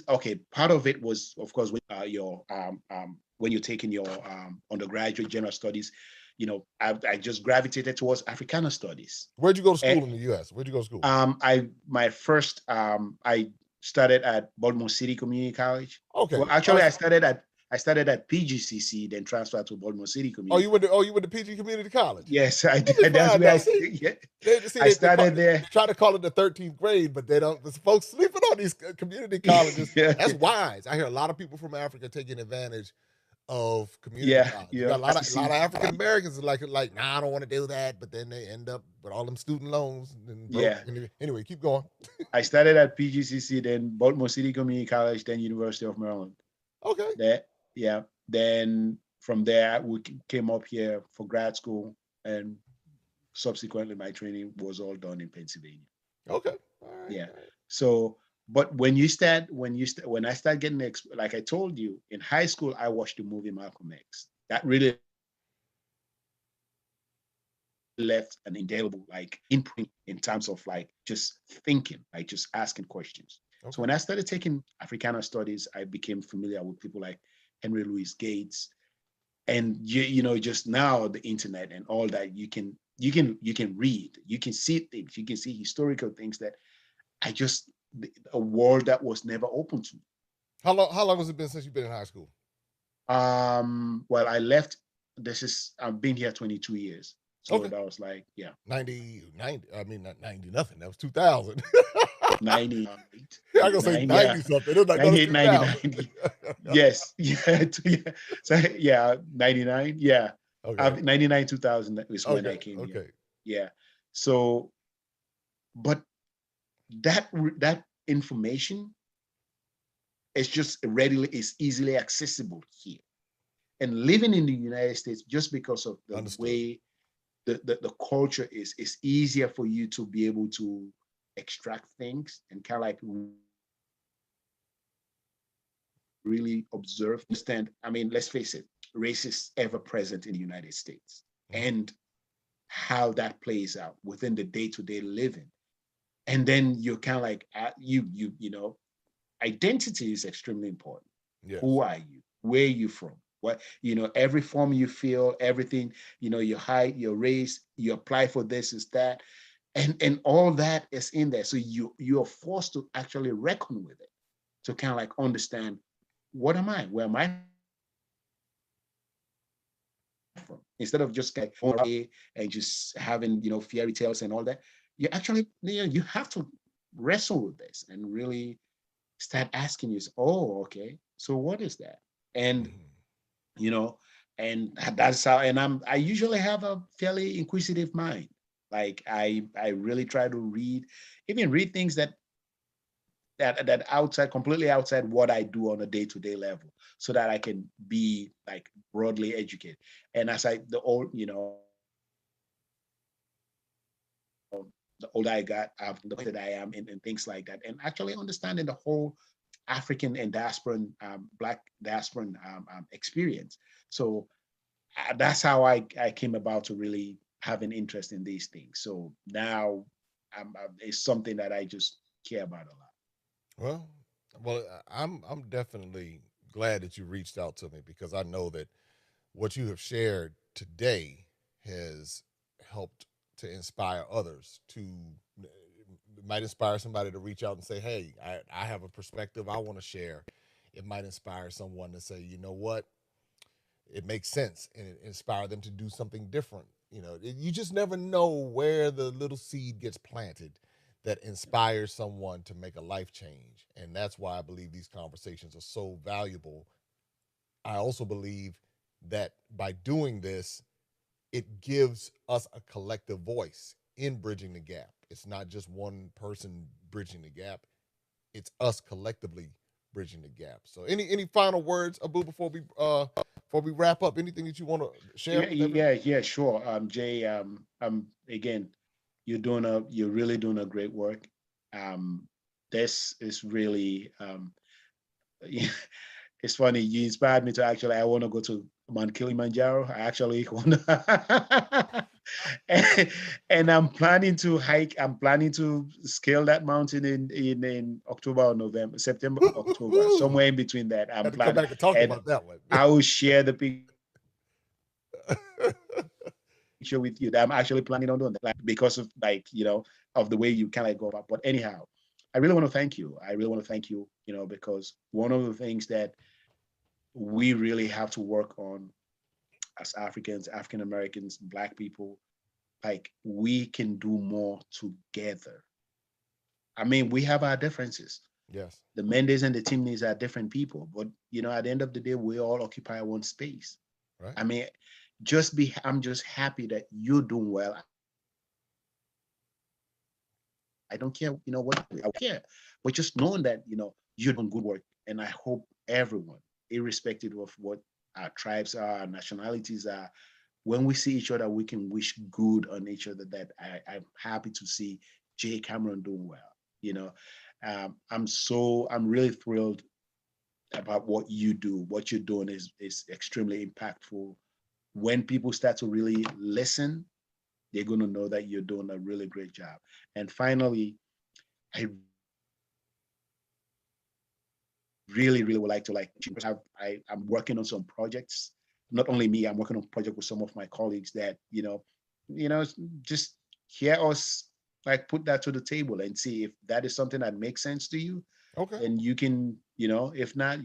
okay, part of it was, of course, when you're taking your undergraduate general studies, I just gravitated towards Africana studies. Where'd you go to And school in the U.S.? Where'd you go to school? I my first I started at Baltimore City Community College. Okay. Well, actually, I started at PGCC, then transferred to Baltimore City Oh, Community. you went to PG Community College. Yes, I Let me did. That's find where out. See, yeah, see, I started they there. try to call it the 13th grade, but they don't. There's folks sleeping on these community colleges. Yeah, That's wise. I hear a lot of people from Africa taking advantage of community yeah, college. You yeah. got a lot of African Americans like, nah, I don't want to do that, but then they end up with all them student loans and broke. Yeah. Anyway, keep going. I started at PGCC, then Baltimore City Community College, then University of Maryland. Okay. That Yeah. Then from there we came up here for grad school, and subsequently my training was all done in Pennsylvania. Okay. All right. Yeah. All right. So, but when I start getting like I told you in high school, I watched the movie Malcolm X. That really left an indelible like imprint in terms of like just thinking, like just asking questions. So Okay. when I started taking Africana studies, I became familiar with people like Henry Louis Gates, and just now the internet and all that, you can read, you can see things, you can see historical things that I just a world that was never open to me. How long has it been since you've been in high school? Well, I left. I've been here 22 years. So Okay. that was like, yeah, 90. I mean, not 90 nothing. That was 2000. 98, I gonna say 89, yeah, 90 something. It was like, no, it's 98, 2000. 99. Yes, yeah, yeah. So yeah, 99, yeah. Okay. 99, 2000 is when I Okay. came here. Okay. Yeah. So, but that information is easily accessible here. And living in the United States, just because of the Understood. way the culture is easier for you to be able to extract things and kind of like really observe, understand. I mean, let's face it, race is ever present in the United States, Mhm. and how that plays out within the day-to-day living. And then you're kind of like identity is extremely important. Who Yes. are you? Where are you from? What, every form you feel, everything, your height, your race, you apply for this, is that, and all that is in there. So you're forced to actually reckon with it, to kind of like understand, what am I? Where am I from? Instead of just like and just having fairy tales and all that, you actually you have to wrestle with this and really start asking yourself, oh, okay, so what is that? And Mhm. you know, and that's how. And I usually have a fairly inquisitive mind. Like I really try to read things that outside, completely outside what I do on a day-to-day level, so that I can be like broadly educated. And as the older I got, the point that I am, and things like that, and actually understanding the whole African and diasporan, Black diasporan experience. So that's how I came about to really have an interest in these things. So now it's something that I just care about a lot. Well, I'm definitely glad that you reached out to me because I know that what you have shared today has helped to inspire others to it might inspire somebody to reach out and say, hey, I have a perspective I want to share. It might inspire someone to say, you know what, it makes sense and it inspire them to do something different. You just never know where the little seed gets planted that inspires someone to make a life change. And that's why I believe these conversations are so valuable. I also believe that by doing this, it gives us a collective voice in bridging the gap. It's not just one person bridging the gap, it's us collectively bridging the gap. So any final words, Abu, before we wrap up? Anything that you want to share Yeah, with everybody? yeah, sure. Jay, again, you're really doing a great work. This is really, it's funny. You inspired me to actually, I want to go to Mount Kilimanjaro. I actually want to, and I'm planning to hike. I'm planning to scale that mountain in October or November, September, October, somewhere in between that. I'm Had to come planning, back and talk and about that one. I will share the picture with you that I'm actually planning on doing that, like, because of, like, of the way you kind of go about. But anyhow, I really want to thank you. I really want to thank you, because one of the things that we really have to work on as Africans, African Americans, Black people, like, we can do more together. I mean, we have our differences. Yes. The Mendes and the Timneys are different people, but at the end of the day, we all occupy one space. Right. I mean, I'm just happy that you're doing well. I don't care, what I care, but just knowing that, you're doing good work. And I hope everyone, irrespective of what our tribes are, our nationalities are, when we see each other, we can wish good on each other. That I'm happy to see Jay Cameron doing well. I'm really thrilled about what you do. What you're doing is extremely impactful. When people start to really listen, they're going to know that you're doing a really great job. And finally, I really, really would like to, I'm working on some projects. Not only me, I'm working on a project with some of my colleagues that, just hear us, like, put that to the table and see if that is something that makes sense to you. Okay. Then you can, if not,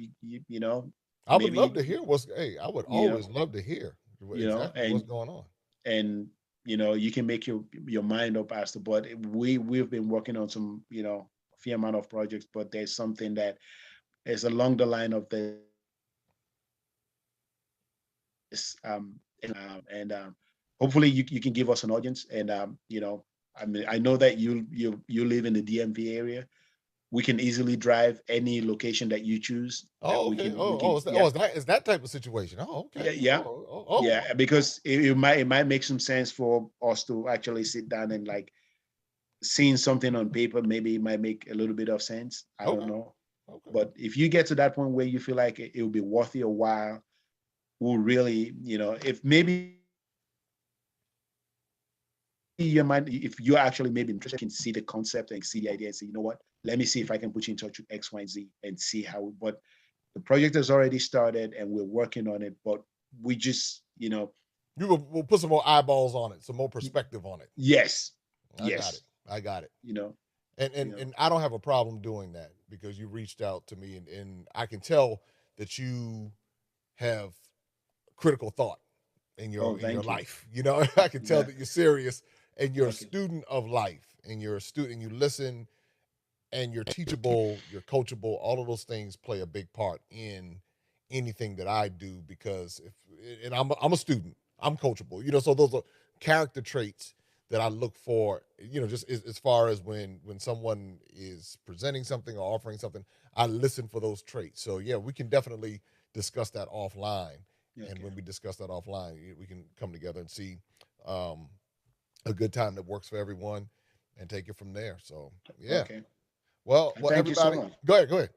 I would love maybe, to hear I would you know, always love to hear you know, exactly what's and going on. and you can make your mind up as to. But we've been working on some, fair amount of projects, but there's something that is along the line of this, and hopefully you can give us an audience. And I mean, I know that you live in the DMV area. We can easily drive any location that you choose. Oh, We okay. can we Oh, can is that, yeah, is that type of situation? Oh, yeah, okay. yeah, yeah, because it might make some sense for us to actually sit down and, like, seeing something on paper. Maybe it might make a little bit of sense. I don't Okay. know. Okay. But if you get to that point where you feel like it will be worth your while, will really, if maybe you might, if you're actually maybe interested, can see the concept and see the idea and say, you know what, let me see if I can put you in touch with X, Y, and Z and see how. But the project has already started and we're working on it. But we just, We'll put some more eyeballs on it, some more perspective on it. yes, I got it. yes, I got it. you know, And you know. and I don't have a problem doing that because you reached out to me and I can tell that you have critical thought Oh, in your thank you. life. I can tell Yeah. that you're serious and you're a Okay. student of life and you're a student, you listen and you're teachable, you're coachable. All of those things play a big part in anything that I do because and I'm a student, I'm coachable. So those are character traits that I look for. Just as far as when someone is presenting something or offering something, I listen for those traits. So yeah, we can definitely discuss that offline. And Okay. when we discuss that offline, we can come together and see um, a good time that works for everyone and take it from there. So yeah. Okay. Well, Thank you so everybody, much. go ahead, go ahead.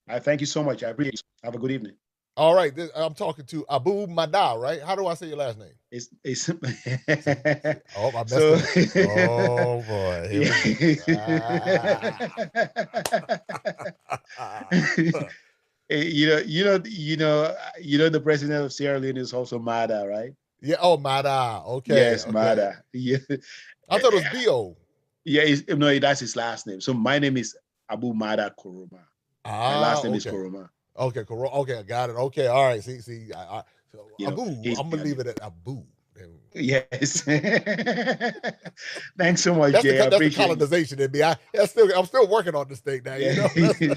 I thank you so much. I appreciate it. Have a good evening. All right, I'm talking to Abu Mada, right? How do I say your last name? It's See, oh, I messed so it up. Oh boy, here we go. the president of Sierra Leone is also Mada, right? Yeah. Oh, Mada. Okay. Yes, Okay. Mada. Yeah, I thought it was Bo. yeah. No, that's his last name. So my name is Abu Mada Koroma. My last name is Okay. Koroma. Okay, okay, I got it. Okay, all right. See, so You know, Abu, he's I'm gonna leave it at Abu. yes. Thanks so much, Jay. I That's the appreciate you. colonization in me. I'm still working on this thing now. Yeah. You know.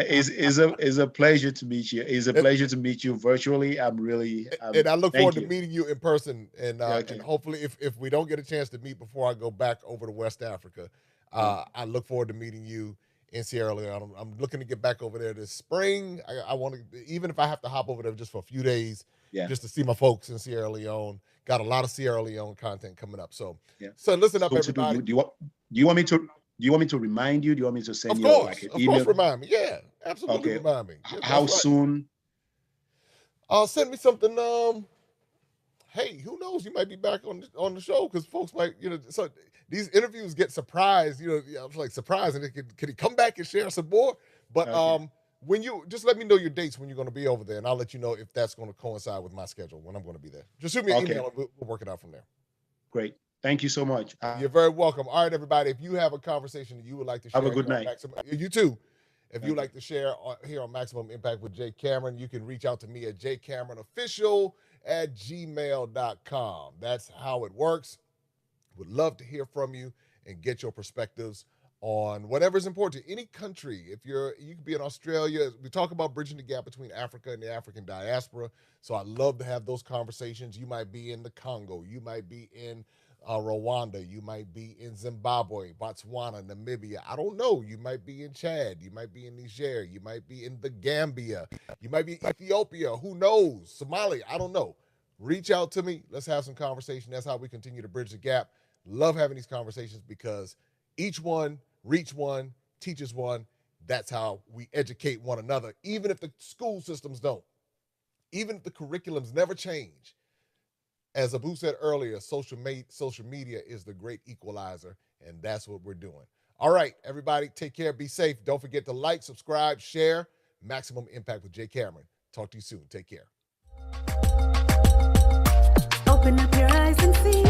Is a pleasure to meet you. It's a and, pleasure to meet you virtually. I'm really and I look thank forward to you. meeting you in person, and Okay. hopefully, if we don't get a chance to meet before I go back over to West Africa, I look forward to meeting you in Sierra Leone. I'm looking to get back over there this spring. I want to, even if I have to hop over there just for a few days, Yeah. just to see my folks in Sierra Leone. Got a lot of Sierra Leone content coming up. So, Yeah. so listen up, So everybody. do you want me to remind you? Do you want me to send you like an Of course, email? remind me. Yeah, absolutely, Okay. remind me. Yeah, that's How right. soon? Send me something. Hey, who knows? You might be back on the show because folks might, So these interviews get surprised. I was like surprised, and can he come back and share some more? But Okay. when you just let me know your dates when you're going to be over there, and I'll let you know if that's going to coincide with my schedule when I'm going to be there. Just shoot me an Okay. email, and we'll work it out from there. Great. Thank you so much. You're very welcome. All right, everybody. If you have a conversation that you would like to share Have a good here on night. Maximum, you too. If you'd Okay. like to share here on Maximum Impact with Jay Cameron, you can reach out to me at jcameronofficial@gmail.com. That's how it works. Would love to hear from you and get your perspectives on whatever's important to any country. You could be in Australia. We talk about bridging the gap between Africa and the African diaspora. So I love to have those conversations. You might be in the Congo. You might be in Rwanda. You might be in Zimbabwe, Botswana, Namibia. I don't know. You might be in Chad. You might be in Niger. You might be in the Gambia. You might be in Ethiopia. Who knows? Somalia. I don't know. Reach out to me. Let's have some conversation. That's how we continue to bridge the gap. Love having these conversations because each one, reach one, teaches one. That's how we educate one another, even if the school systems don't. Even if the curriculums never change. As Abu said earlier, social media is the great equalizer, and that's what we're doing. All right, everybody, take care, be safe. Don't forget to like, subscribe, share. Maximum Impact with Jay Cameron. Talk to you soon. Take care. Open up your eyes and see.